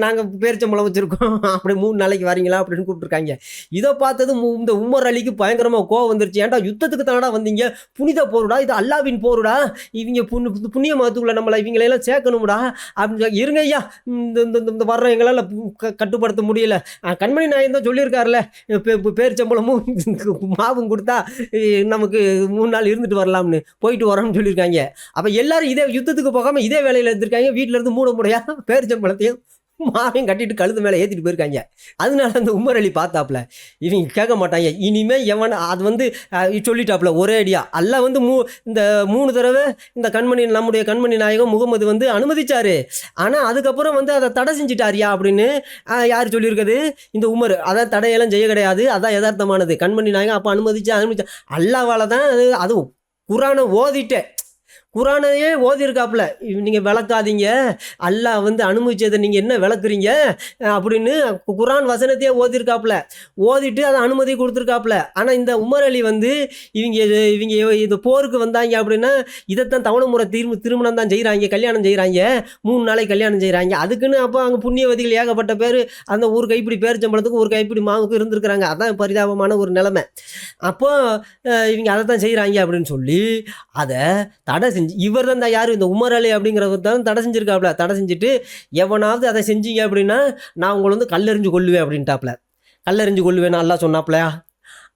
நாங்கள் பேரிச்சம்பளம் வச்சுருக்கோம், அப்படி 3 நாளைக்கு வரீங்களா அப்படின்னு கூப்பிட்டுருக்காங்க. இதை பார்த்தது இந்த உமர் அலிக்கு பயங்கரமாக கோவம் வந்துருச்சு. ஏன்டா யுத்தத்துக்கு தானடா வந்தீங்க, புனித போருடா, இது அல்லாவின் போருடா, இவங்க புண்ணிய மதத்துக்குள்ள நம்மளை இவங்களையெல்லாம் சேர்க்கணும்டா அப்படின்னு இருங்க ஐயா, இந்த வர்ற எங்களால் கட்டுப்படுத்த முடியல. கண்மணி நாயன் தான் சொல்லியிருக்காருல, பேரிச்சம்பளமும் மாவும் கொடுத்தா நமக்கு 3 நாள் இருந்துட்டு வரலாம்னு, போயிட்டு வரோம்னு சொல்லியிருக்காங்க. அப்போ எல்லாரும் இதே யுத்தத்துக்கு போகாமல் இதே வேலையில் இருந்திருக்காங்க. வீட்டில் இருந்து மூடையா பேரிச்சம்பளத்தையும் மாவையும் கட்டிட்டு கழுத்து மேலே ஏற்றிட்டு போயிருக்காங்க. அதனால அந்த உமர் அலி பார்த்தாப்புல இவங்க கேட்க மாட்டாங்க. இனிமேல் எவன் அது வந்து சொல்லிட்டாப்புல ஒரே அடியா. அல்ல வந்து இந்த 3 தடவை இந்த நம்முடைய கண்மணி நாயகம் முகமது வந்து அனுமதிச்சாரு. ஆனால் அதுக்கப்புறம் வந்து அதை தடை செஞ்சிட்டாரியா அப்படின்னு யார் சொல்லியிருக்குது? இந்த உமர். அதான் தடையெல்லாம் செய்ய கிடையாது, அதான் யதார்த்தமானது. கண்மணி நாயகம் அப்போ அனுமதிச்சா அல்லாவால தான். அதுவும் குரானை ஓதிட்டேன், குரானையே ஓதியிருக்காப்புல. நீங்கள் விளக்காதீங்க, அல்லாஹ் வந்து அனுமதிச்சதை நீங்கள் என்ன விளக்குறீங்க அப்படின்னு குரான் வசனத்தையே ஓதியிருக்காப்புல. ஓதிட்டு அதை அனுமதி கொடுத்துருக்காப்புல. ஆனால் இந்த உமர் அலி வந்து இவங்க இது போருக்கு வந்தாங்க அப்படின்னா இதைத்தான் தவணை முறை திருமணம் தான் செய்கிறாங்க, கல்யாணம் செய்கிறாங்க, 3 நாளைக்கு கல்யாணம் செய்கிறாங்க. அதுக்குன்னு அப்போ அங்கே புண்ணியவதிகள் ஏகப்பட்ட பேர் அந்த ஒரு கைப்பிடி பேரிச்சம்பளத்துக்கு ஒரு கைப்பிடி மாவுக்கு இருந்திருக்கிறாங்க. அதான் பரிதாபமான ஒரு நிலைமை. அப்போ இவங்க அதை தான் செய்கிறாங்க அப்படின்னு சொல்லி அதை தடை இவர் தான் யார், இந்த உமர் அலி அப்படிங்கிறவர் தான் தடை செஞ்சிருக்காப்புல. தடை செஞ்சுட்டு எவனாவது அதை செஞ்சீங்க அப்படின்னா நான் உங்களை வந்து கல்லெறிஞ்சு கொள்ளுவேன் அப்படின்ட்டாப்புல. கல்லெறிஞ்சு கொள்ளுவேன் அல்லாஹ் சொன்னாப்புலையா?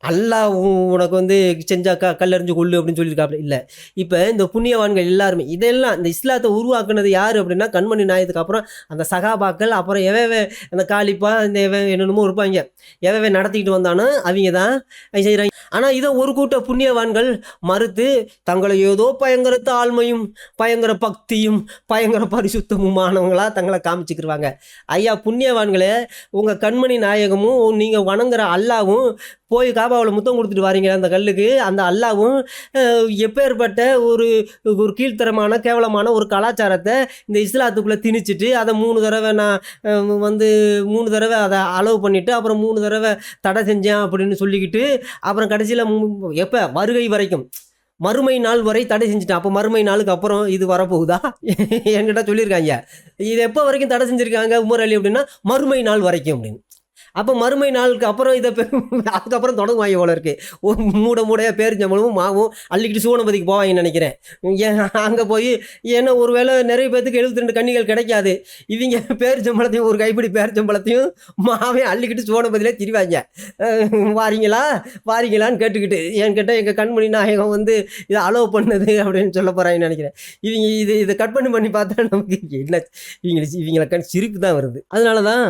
அல்லாஹ் உனக்கு வந்து செஞ்சா கல்லெறிஞ்சு கொள்ளு அப்படின்னு சொல்லியிருக்காப்புல. இல்லை, இப்போ இந்த புண்ணியவான்கள் எல்லாருமே இதெல்லாம் இந்த இஸ்லாத்தை உருவாக்குனது யார் அப்படின்னா கண்மணி நாயத்துக்கு அப்புறம் அந்த சகாபாக்கள், அப்புறம் எவவே அந்த காலிப்பா இந்த என்னென்னமோ இருப்பாங்க, எவவே நடத்திக்கிட்டு வந்தானோ அவங்க தான் செய்கிறாங்க. ஆனால் இதை ஒரு கூட்ட புண்ணியவான்கள் மறுத்து தங்களை ஏதோ பயங்கர தாழ்மையும் பயங்கர பக்தியும் பயங்கர பரிசுத்தமுமானவங்களாக தங்களை காமிச்சிக்கிடுவாங்க. ஐயா புண்ணியவான்களே, உங்கள் கண்மணி நாயகமும் நீங்கள் வணங்குற அல்லாவும் போய் காபாவில் முத்தம் கொடுத்துட்டு வாரீங்க அந்த கல்லுக்கு, அந்த அல்லாவும் எப்பேற்பட்ட ஒரு கீழ்த்தரமான கேவலமான ஒரு கலாச்சாரத்தை இந்த இஸ்லாத்துக்குள்ளே திணிச்சிட்டு அதை 3 தடவை நான் வந்து 3 தடவை அதை அலோவ் பண்ணிவிட்டு அப்புறம் 3 தடவை தடை செஞ்சேன் அப்படின்னு சொல்லிக்கிட்டு அப்புறம் கடைசியில் எப்போ வருகை வரைக்கும் மறுமை நாள் வரை தடை செஞ்சுட்டேன். அப்போ மறுமை நாளுக்கு அப்புறம் இது வரப்போகுதா என்கிட்ட சொல்லியிருக்காங்க. இது எப்போ வரைக்கும் தடை செஞ்சுருக்காங்க உமர் அலி அப்படின்னா மறுமை நாள் வரைக்கும் அப்படின்னு. அப்போ மறுமை நாளுக்கு அப்புறம் இதை அதுக்கப்புறம் தொடங்குவாங்க போல இருக்கு. மூடையாக பேரிச்சம்பளமும் மாவும் அள்ளிக்கிட்டு சூனபதிக்கு போவாங்கன்னு நினைக்கிறேன். அங்கே போய் ஏன்னா ஒரு வேளை நிறைய பேர்த்துக்கு 72 கன்னிகள் கிடைக்காது. இவங்க பேரிச்சம்பளத்தையும் ஒரு கைப்பிடி பேரிச்சம்பளத்தையும் மாவையும் அள்ளிக்கிட்டு சூனபதியிலே திரிவாங்க. வாரீங்களான்னு கேட்டுக்கிட்டு ஏன்னு கேட்டால் எங்கள் கண்மணி நாயகம் வந்து இதை அலோவ் பண்ணது அப்படின்னு சொல்ல போகிறாங்கன்னு நினைக்கிறேன். இவங்க இதை கட் பண்ணி பார்த்தா நமக்கு என்ன இவங்களை சிரிப்பு தான் வருது. அதனால தான்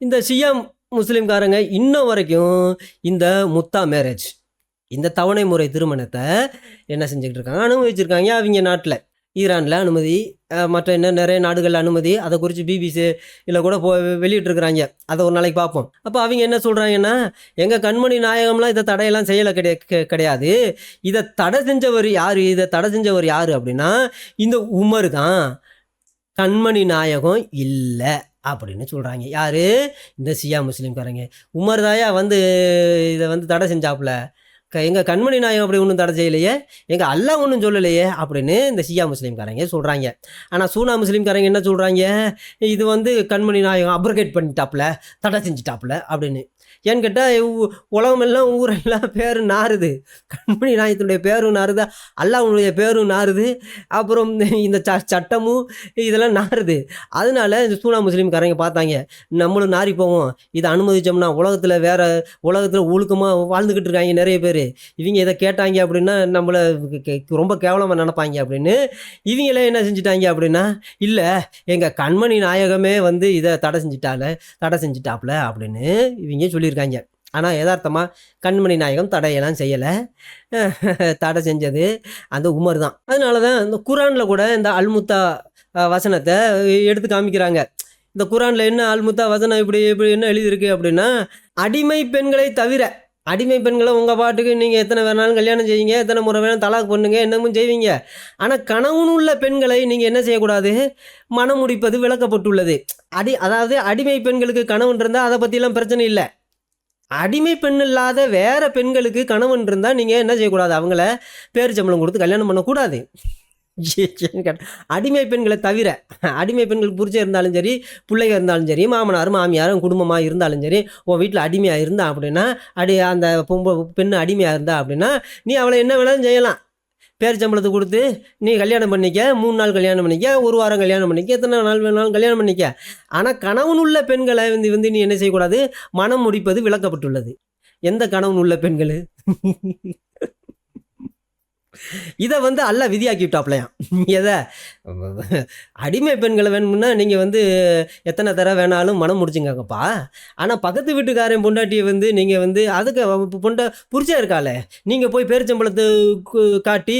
இந்த சியாம் முஸ்லீம்காரங்க இன்னும் வரைக்கும் இந்த முத்தா மேரேஜ், இந்த தவணை முறை திருமணத்தை என்ன செஞ்சுக்கிட்டு இருக்காங்க, அனுமதிச்சிருக்காங்க. அவங்க நாட்டில் ஈரானில் அனுமதி, மற்ற இன்னும் நிறைய நாடுகளில் அனுமதி. அதை குறித்து பிபிசி இல்லை கூட வெளியிட்டிருக்கிறாங்க. அதை ஒரு நாளைக்கு பார்ப்போம். அப்போ அவங்க என்ன சொல்கிறாங்கன்னா எங்கள் கண்மணி நாயகம்லாம் இதை தடையெல்லாம் செய்யலை கிடையாது. இதை தடை செஞ்சவர் யார் அப்படின்னா இந்த உமர் தான், கண்மணி நாயகம் இல்லை அப்படின்னு சொல்கிறாங்க. யார்? இந்த சியா முஸ்லீம்காரங்க. உமர் தாயா வந்து இதை வந்து தடை செஞ்சாப்புல, எங்கள் கண்மணி நாயகம் அப்படி ஒன்றும் தடை செய்யலையே, எங்கள் அல்லாஹ் ஒன்றும் சொல்லலையே அப்படின்னு இந்த சியா முஸ்லீம்காரங்க சொல்கிறாங்க. ஆனால் சூனா முஸ்லீம்காரங்க என்ன சொல்கிறாங்க, இது வந்து கண்மணி நாயகம் அப்ரகேட் பண்ணிட்டாப்புல, தடை செஞ்சிட்டாப்புல அப்படின்னு. ஏன்னு கேட்டால் உலகமெல்லாம் ஊரெல்லாம் பேர் நாறுது, கண்மணி நாயகத்தினுடைய பேரும் நாறுது, அல்லாஹ்வுடைய பேரும் நாறுது, அப்புறம் இந்த சட்டமும் இதெல்லாம் நாறுது. அதனால இந்த சூனா முஸ்லீம்காரங்க பார்த்தாங்க, நம்மளும் நாறி போவோம், இதை அனுமதிச்சோம்னா உலகத்தில் ஒழுக்கமாக வாழ்ந்துக்கிட்டு இருக்காங்க நிறைய பேர், இவங்க இதை கேட்டாங்க அப்படின்னா நம்மளை ரொம்ப கேவலமாக நினைப்பாங்க அப்படின்னு இவங்களே என்ன செஞ்சுட்டாங்க அப்படின்னா, இல்லை எங்கள் கண்மணி நாயகமே வந்து இதை தடை செஞ்சுட்டாப்புல அப்படின்னு இவங்க சொல்லியிருக்காங்க. ஆனால் யதார்த்தமாக கண்மணி நாயகம் தடையெல்லாம் செய்யலை, தடை செஞ்சது அந்த உமர் தான். அதனால தான் இந்த குரானில் கூட இந்த அல்முத்தா வசனத்தை எடுத்து காமிக்கிறாங்க. இந்த குரானில் என்ன அல்முத்தா வசனம் இப்படி என்ன எழுதியிருக்கு அப்படின்னா, அடிமை பெண்களை தவிர, அடிமை பெண்களை உங்கள் பாட்டுக்கு நீங்கள் எத்தனை வேணாலும் கல்யாணம் செய்வீங்க, எத்தனை முறை வேணாலும் தலாக் பண்ணுங்க, என்னமும் செய்வீங்க. ஆனால் கணவன் உள்ள பெண்களை நீங்கள் என்ன செய்யக்கூடாது, மனம் முடிப்பது விளக்கப்பட்டுள்ளது. அதாவது அடிமை பெண்களுக்கு கணவன் இருந்தால் அதை பற்றிலாம் பிரச்சனை இல்லை. அடிமை பெண் இல்லாத வேற பெண்களுக்கு கணவன் இருந்தால் நீங்கள் என்ன செய்யக்கூடாது, அவங்கள பேரிச்சம்பளம் கொடுத்து கல்யாணம் பண்ணக்கூடாது. அடிமை பெண்களை தவிர, அடிமை பெண்களுக்கு புரிச்ச இருந்தாலும் சரி, பிள்ளைங்க இருந்தாலும் சரி, மாமனாரும் மாமியாரும் குடும்பமாக இருந்தாலும் சரி, உன் வீட்டில் அடிமையாக இருந்தா அப்படின்னா, அந்த பெண்ணு அடிமையாக இருந்தா அப்படின்னா நீ அவளை என்ன வேணாலும் செய்யலாம். பேரிச்சம்பளத்தை கொடுத்து நீ கல்யாணம் பண்ணிக்க, 3 நாள் கல்யாணம் பண்ணிக்க, 1 வாரம் கல்யாணம் பண்ணிக்க, எத்தனை நாள் வேணாலும் கல்யாணம் பண்ணிக்க. ஆனால் கணவன் உள்ள பெண்களை வந்து நீ என்ன செய்யக்கூடாது, மனம் முடிப்பது விளக்கப்பட்டுள்ளது. எந்த கணவன் உள்ள பெண்கள்? இதை வந்து அல்லாஹ் விதியாக்கி விட்டாப்லையாம். எதை, அடிமை பெண்களை வேணும்னா நீங்கள் வந்து எத்தனை தடவை வேணாலும் மனம் முடிச்சுங்கப்பா. ஆனால் பக்கத்து வீட்டுக்காரன் பொண்டாட்டியை வந்து நீங்கள் வந்து அதுக்கு புரிச்சா இருக்காளே, நீங்கள் போய் பேரிச்சம்பளத்தை காட்டி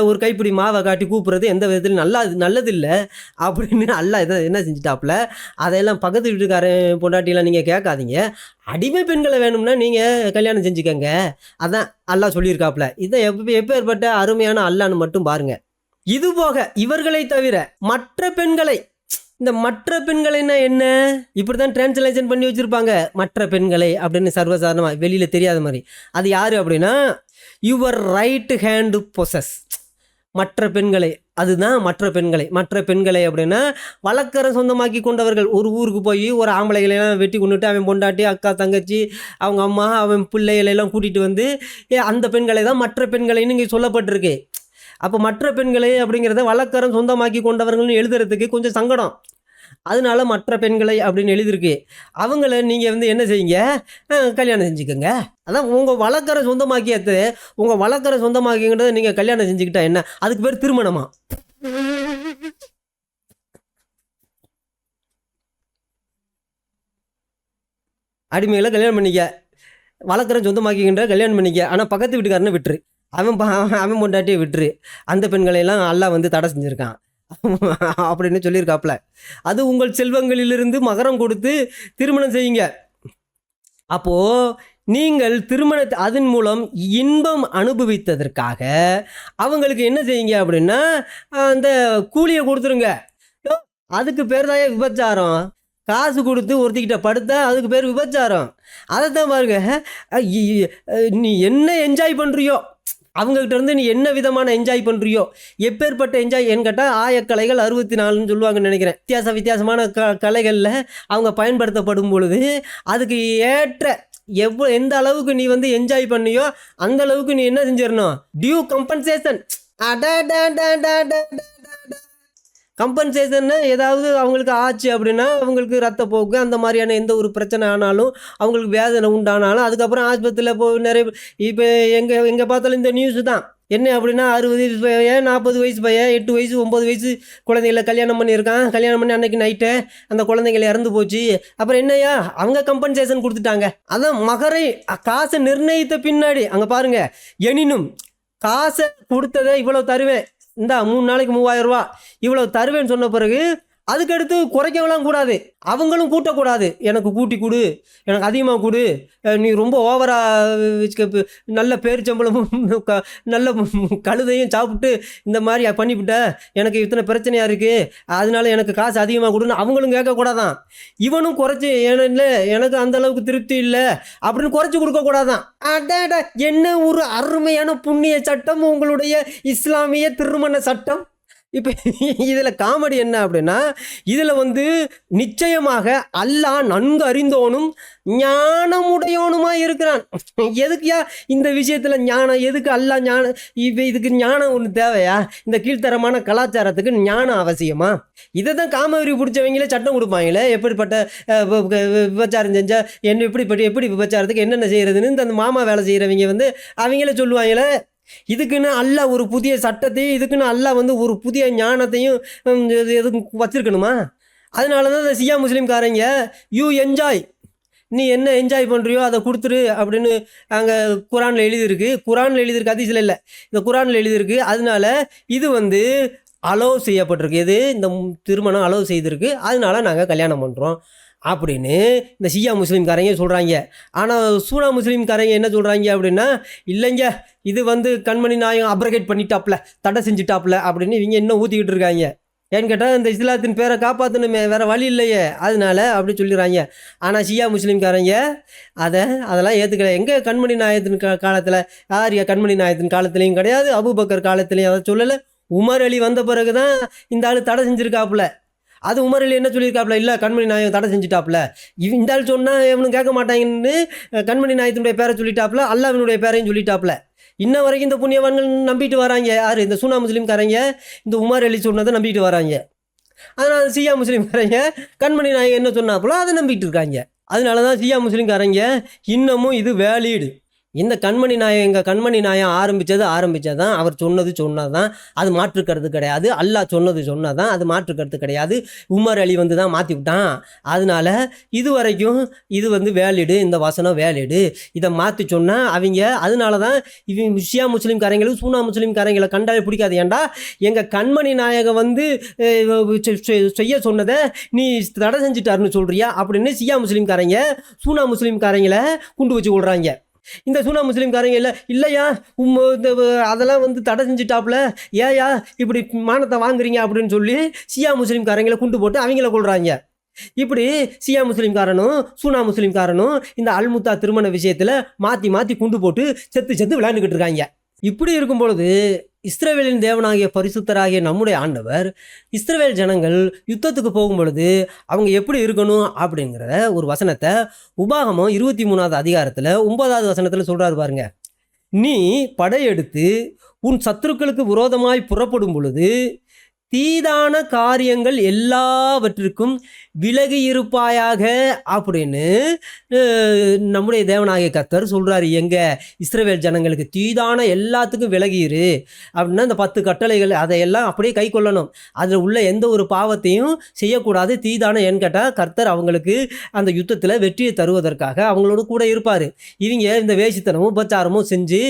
ஒரு கைப்பிடி மாவை காட்டி கூப்பிட்றது எந்த விதத்துலையும் நல்லதில்லை அப்படின்னு அல்லாஹ் இதை என்ன செஞ்சுட்டாப்புல. அதையெல்லாம் பக்கத்து வீட்டுக்காரன் பொண்டாட்டியெல்லாம் நீங்கள் கேட்காதீங்க, அடிமை பெண்களை வேணும்னா நீங்கள் கல்யாணம் செஞ்சுக்கங்க, அதான் அல்லாஹ் சொல்லியிருக்காப்புல. இதை எப்பேற்பட்ட அருமையான அல்லான்னு மட்டும் பாருங்க. இது போக இவர்களை தவிர மற்ற பெண்களை, இந்த மற்ற பெண்களைன்னா என்ன, இப்படி தான் டிரான்ஸ்லேஷன் பண்ணி வச்சுருப்பாங்க, மற்ற பெண்களை அப்படின்னு சர்வசாதாரணமாக வெளியில் தெரியாத மாதிரி. அது யார் அப்படின்னா, யுவர் ரைட் ஹேண்டு பொசஸ், மற்ற பெண்களை, அதுதான் மற்ற பெண்களை அப்படின்னா வழக்கரம் சொந்தமாக்கி கொண்டவர்கள். ஒரு ஊருக்கு போய் ஒரு ஆம்பளைகளெல்லாம் வெட்டி கொண்டுட்டு அவன் பொண்டாட்டி, அக்கா, தங்கச்சி, அவங்க அம்மா, அவன் பிள்ளைகளெல்லாம் கூட்டிகிட்டு வந்து அந்த பெண்களை தான் மற்ற பெண்களைன்னு இங்கே சொல்லப்பட்டிருக்கு. அப்போ மற்ற பெண்களை அப்படிங்கிறத வழக்கரம் சொந்தமாக்கி கொண்டவர்கள்னு எழுதுறதுக்கு கொஞ்சம் சங்கடம், அதனால மற்ற பெண்களை அப்படின்னு எழுதியிருக்கு. அவங்கள நீங்கள் வந்து என்ன செய்யுங்க, கல்யாணம் செஞ்சுக்கோங்க. அதான் உங்கள் வழக்கரை சொந்தமாக்கியது, உங்கள் வழக்கரை சொந்தமாக்கிங்கிறத நீங்கள் கல்யாணம் செஞ்சுக்கிட்டா என்ன, அதுக்கு பேர் திருமணமா? அடிமைகளை கல்யாணம் பண்ணிக்க, வழக்கரை சொந்தமாக்கிக்கின்ற கல்யாணம் பண்ணிக்க, ஆனால் பக்கத்து வீட்டுக்காரனை விட்டுரு, அவன் பொண்டாட்டியை விட்டுரு, அந்த பெண்களையெல்லாம் அல்லாஹ் வந்து தடை செஞ்சுருக்கான் அப்படின்னு சொல்லியிருக்காப்புல. அது உங்கள் செல்வங்களிலிருந்து மகரம் கொடுத்து திருமணம் செய்யுங்க. அப்போது நீங்கள் அதன் மூலம் இன்பம் அனுபவித்ததற்காக அவங்களுக்கு என்ன செய்யுங்க அப்படின்னா, அந்த கூலியை கொடுத்துருங்க. அதுக்கு பேர் தான் விபச்சாரம். காசு கொடுத்து ஒருத்திக்கிட்ட படுத்தா அதுக்கு பேர் விபச்சாரம். அதைத்தான் பாருங்க, நீ என்ன என்ஜாய் பண்ணுறியோ, அவங்ககிட்ட இருந்து நீ என்ன விதமான என்ஜாய் பண்ணுறியோ, எப்பேற்பட்ட என்ஜாய் என்று கேட்டால் ஆயக்கலைகள் 64ன்னு சொல்லுவாங்கன்னு நினைக்கிறேன். வித்தியாசமான கலைகளில் அவங்க பயன்படுத்தப்படும் பொழுது அதுக்கு ஏற்ற எந்த அளவுக்கு நீ வந்து என்ஜாய் பண்ணியோ அந்த அளவுக்கு நீ என்ன செஞ்சிடணும், டியூ கம்பன்சேஷன். கம்பன்சேஷன்னா ஏதாவது அவங்களுக்கு ஆச்சு அப்படின்னா, அவங்களுக்கு ரத்த போக்கு அந்த மாதிரியான எந்த ஒரு பிரச்சனை ஆனாலும், அவங்களுக்கு வேதனை உண்டானாலும், அதுக்கப்புறம் ஆஸ்பத்திரியில் நிறைய இப்போ எங்கே பார்த்தாலும் இந்த நியூஸு தான். என்ன அப்படின்னா, 60 வயசு பையன், 40 வயசு பையன், 8 வயசு 9 வயசு குழந்தைகளை கல்யாணம் பண்ணியிருக்கான். கல்யாணம் பண்ணி அன்னைக்கு நைட்டு அந்த குழந்தைகள் இறந்து போச்சு. அப்புறம் என்னையா, அவங்க கம்பன்சேஷன் கொடுத்துட்டாங்க. அதான் மகரை காசை நிர்ணயித்த பின்னாடி அங்கே பாருங்கள், எனினும் காசை கொடுத்ததை இவ்வளோ தருவேன், இந்தா 3 நாளைக்கு 3000 ரூபா இவ்வளோ தருவேன்னு சொன்ன பிறகு அதுக்கடுத்து குறைக்கலாம் கூடாது, அவங்களும் கூட்டக்கூடாது. எனக்கு கூட்டி கொடு, எனக்கு அதிகமாக கொடு, நீ ரொம்ப ஓவராக நல்ல பேரிச்சம்பளமும் நல்ல கழுதையும் சாப்பிட்டு இந்த மாதிரி பண்ணிவிட்ட, எனக்கு இத்தனை பிரச்சனையாக இருக்குது, அதனால எனக்கு காசு அதிகமாக கொடுன்னு அவங்களும் கேட்கக்கூடாதான். இவனும் குறைச்சி இல்லை எனக்கு அந்தளவுக்கு திருப்தி இல்லை அப்படின்னு குறைச்சி கொடுக்கக்கூடாதான். அட என்ன ஒரு அருமையான புண்ணிய சட்டம் உங்களுடைய இஸ்லாமிய திருமண சட்டம். இப்போ இதில் காமெடி என்ன அப்படின்னா, இதில் வந்து நிச்சயமாக அல்லாஹ் நன்கு அறிந்தோனும் ஞானமுடையோனுமாக இருக்கிறான். எதுக்குயா இந்த விஷயத்தில் ஞானம்? எதுக்கு அல்லாஹ் ஞானம்? இப்போ இதுக்கு ஞானம் ஒன்று தேவையா? இந்த கீழ்த்தரமான கலாச்சாரத்துக்கு ஞானம் அவசியமா? இதை தான் காமவெறி பிடிச்சவங்களே சட்டம் கொடுப்பாங்களே, எப்படிப்பட்ட விபச்சாரம் செஞ்சால் என்ன, எப்படி விபச்சாரத்துக்கு என்னென்ன செய்கிறதுன்னு இந்த மாமா வேலை செய்கிறவங்க வந்து அவங்களே சொல்லுவாங்களே. இதுக்குன்னு அல்லாஹ் ஒரு புதிய சட்டத்தையும், இதுக்குன்னு அல்லாஹ் வந்து ஒரு புதிய ஞானத்தையும் எதுவும் வச்சிருக்கணுமா? அதனால தான் இந்த சியா முஸ்லீம்காரங்க யூ என்ஜாய், நீ என்ன என்ஜாய் பண்ணுறியோ அதை கொடுத்துரு அப்படின்னு அங்கே குரானில் எழுதியிருக்கு. குரானில் எழுதியிருக்கு, ஹதீஸில் இல்லை, இந்த குரானில் எழுதியிருக்கு. அதனால இது வந்து அலோவ் செய்யப்பட்டிருக்கு. எது? இந்த திருமணம் அலோவ் செய்திருக்கு, அதனால நாங்கள் கல்யாணம் பண்ணுறோம் அப்படின்னு இந்த ஷியா முஸ்லீம்காரங்க சொல்கிறாங்க. ஆனால் சூனா முஸ்லீம்காரங்க என்ன சொல்கிறாங்க அப்படின்னா, இல்லைங்க இது வந்து கண்மணி நாயகம் அப்ரகேட் பண்ணிட்டாப்ல, தடை செஞ்சுட்டாப்ல அப்படின்னு இவங்க இன்னும் ஊற்றிக்கிட்டு இருக்காங்க. ஏன்னு கேட்டால் இந்த இஸ்லாத்தின் பேரை காப்பாற்றணுமே, வேறு வழி இல்லையே, அதனால அப்படி சொல்லிடுறாங்க. ஆனால் ஷியா முஸ்லீம்காரங்க அதெல்லாம் ஏற்றுக்கல. எங்கே கண்மணி நாயகத்தின் காலத்தில், ஆரியா கண்மணி நாயகத்தின் காலத்துலேயும் கிடையாது, அபூபக்கர் காலத்துலேயும் அதை சொல்லலை. உமர் அலி வந்த பிறகு தான் இந்த ஆள் தடை செஞ்சுருக்காப்புல. அது உமர் அலி என்ன சொல்லியிருக்காப்புல, இல்லை கண்மணி நாயகம் தடை செஞ்சுட்டாப்புல. இந்த ஆள் சொன்னால் இவனும் கேட்க மாட்டாங்கன்னு கண்மணி நாயகத்தினுடைய பேரை சொல்லிட்டாப்புல, அல்லாஹ்வினுடைய பேரையும் சொல்லிட்டாப்புல. இன்ன வரைக்கும் இந்த புண்ணியவான்கள் நம்பிட்டு வராங்க. யார்? இந்த சூனா முஸ்லீம்காரங்க இந்த உமர் அலி சொன்னதை நம்பிட்டு வராங்க. அதனால் ஷியா முஸ்லீம்காரங்க கண்மணி நாயகம் என்ன சொன்னாப்புல அதை நம்பிட்டு இருக்காங்க. அதனால தான் ஷியா முஸ்லீம்காரங்க இன்னமும் இது வேலிடு. இந்த கண்மணி நாயம், எங்கள் கண்மணி நாயம் ஆரம்பித்தது தான், அவர் சொன்னது தான், அது மாற்றுக்கிறது கிடையாது. அல்லாஹ் சொன்னது தான், அது மாற்றுக்கிறது கிடையாது. உமர் அலி வந்து தான் மாற்றி விட்டான். அதனால் இது வரைக்கும் இது வந்து வேலிடு, இந்த வசனம் வேலிடு. இதை மாற்றி சொன்னால் அவங்க, அதனால தான் இவங்க ஷியா முஸ்லீம்காரங்களுக்கு சூனா முஸ்லீம்காரங்களை கண்டாலே பிடிக்காது. ஏன்டா எங்கள் கண்மணி நாயகம் வந்து செய்ய சொன்னதை நீ தடை செஞ்சுட்டாருன்னு சொல்கிறியா அப்படின்னு ஷியா முஸ்லீம்காரங்க சூனா முஸ்லீம்காரங்களை குண்டு வச்சு கொள்கிறாங்க. இந்த சூனா முஸ்லீம்காரங்க இல்லையா அதெல்லாம் வந்து தடை செஞ்சுட்டாப்புல, ஏயா இப்படி மானத்தை வாங்குறீங்க அப்படின்னு சொல்லி ஷியா முஸ்லீம்காரங்களை குண்டு போட்டு அவங்கள கொள்கிறாங்க. இப்படி ஷியா முஸ்லீம்காரனும் சூனா முஸ்லீம்காரனும் இந்த அல்முத்தா திருமண விஷயத்தில் மாற்றி குண்டு போட்டு செத்து விளையாண்டுக்கிட்டு இருக்காங்க. இப்படி இருக்கும் பொழுது இஸ்ரவேலின் தேவனாகிய பரிசுத்தராகிய நம்முடைய ஆண்டவர் இஸ்ரவேல் ஜனங்கள் யுத்தத்துக்கு போகும் பொழுது அவங்க எப்படி இருக்கணும் அப்படிங்கிற ஒரு வசனத்தை உபாகமம் 23வது அதிகாரத்தில் 9வது வசனத்தில் சொல்கிறாரு பாருங்க. நீ படையெடுத்து உன் சத்துருக்களுக்கு விரோதமாய் புறப்படும் பொழுது தீதான காரியங்கள் எல்லாவற்றிற்கும் விலகி இருப்பாயாக அப்படின்னு நம்முடைய தேவனாகிய கர்த்தர் சொல்கிறாரு. எங்கே? இஸ்ரவேல் ஜனங்களுக்கு தீதான எல்லாத்துக்கும் விலகிரு அப்படின்னா இந்த 10 கட்டளைகள் அதையெல்லாம் அப்படியே கை கொள்ளணும். அதில் உள்ள எந்த ஒரு பாவத்தையும் செய்யக்கூடாது. தீதான ஏன்னு கேட்டால் கர்த்தர் அவங்களுக்கு அந்த யுத்தத்தில் வெற்றியை தருவதற்காக அவங்களோட கூட இருப்பார். இவங்க இந்த வேசித்தனமும் உபச்சாரமும் செஞ்சு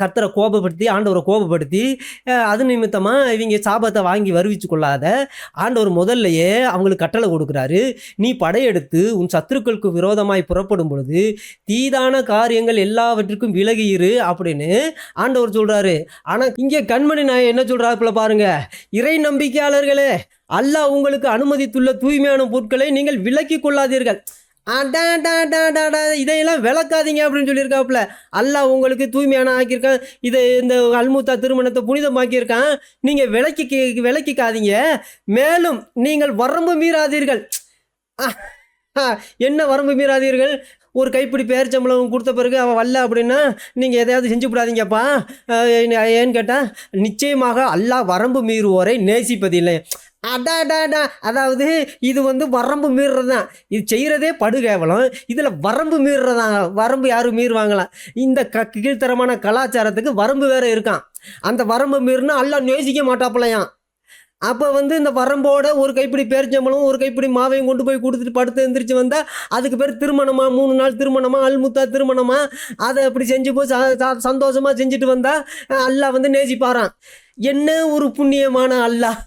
கர்த்தரை கோபப்படுத்தி, ஆண்டவரை கோபப்படுத்தி, அது நிமித்தமாக இவங்க சாபத்தை வாங்கி வருவிச்சு கொள்ளாத ஆண்டவர் முதல்லையே அவங்களுக்கு கட்டளை கொடுக்குறாரு. நீ படையெடுத்து உன் சத்துருக்களுக்கு விரோதமாய் புறப்படும் பொழுது தீதான காரியங்கள் எல்லாவற்றிற்கும் விலகியிரு அப்படின்னு ஆண்டவர் சொல்றாரு. ஆனால் இங்கே கண்மணி நாயகம் என்ன சொல்றாப்புல பாருங்க. இறை நம்பிக்கையாளர்களே, அல்லாஹ் உங்களுக்கு அனுமதித்துள்ள தூய்மையான பொருட்களை நீங்கள் விலக்கி கொள்ளாதீர்கள். இதையெல்லாம் விளக்காதீங்க அப்படின்னு சொல்லியிருக்காப்புல. அல்லாஹ் உங்களுக்கு தூய்மையான ஆக்கியிருக்கான். இதை இந்த அல்முத்தா திருமணத்தை புனிதமாக்கியிருக்கான். நீங்கள் விளக்கிக்காதீங்க. மேலும் நீங்கள் வரம்பு மீறாதீர்கள். என்ன வரம்பு மீறாதீர்கள்? ஒரு கைப்பிடி பேரிச்சம்பளம் கொடுத்த பிறகு அவன் வரல அப்படின்னா நீங்கள் எதையாவது செஞ்சு விடாதீங்கப்பா. ஏன்னு கேட்டால் நிச்சயமாக அல்லாஹ் வரம்பு மீறுவோரை நேசிப்பதில்லை. அதாவது இது வந்து வரம்பு மீறுறது தான். இது செய்கிறதே படுகேவலம், இதில் வரம்பு மீறுறதான். வரம்பு யாரும் மீறுவாங்களாம்? இந்த கீழ்த்தரமான கலாச்சாரத்துக்கு வரம்பு வேறு இருக்கான். அந்த வரம்பு மீறினா அல்லாஹ் நேசிக்க மாட்டாப்பலையாம். அப்போ வந்து இந்த வரம்போட ஒரு கைப்பிடி பேரிச்சம்பளம் ஒரு கைப்பிடி மாவையும் கொண்டு போய் கொடுத்துட்டு படுத்து எழுந்திரிச்சு வந்தால் அதுக்கு பேர் திருமணமா? 3 நாள் திருமணமா? அல்முத்தா திருமணமா? அதை அப்படி செஞ்சு போய் சந்தோஷமாக செஞ்சுட்டு வந்தால் அல்லாஹ் வந்து நேசிப்பாரான். என்ன ஒரு புண்ணியமான அல்லாஹ்!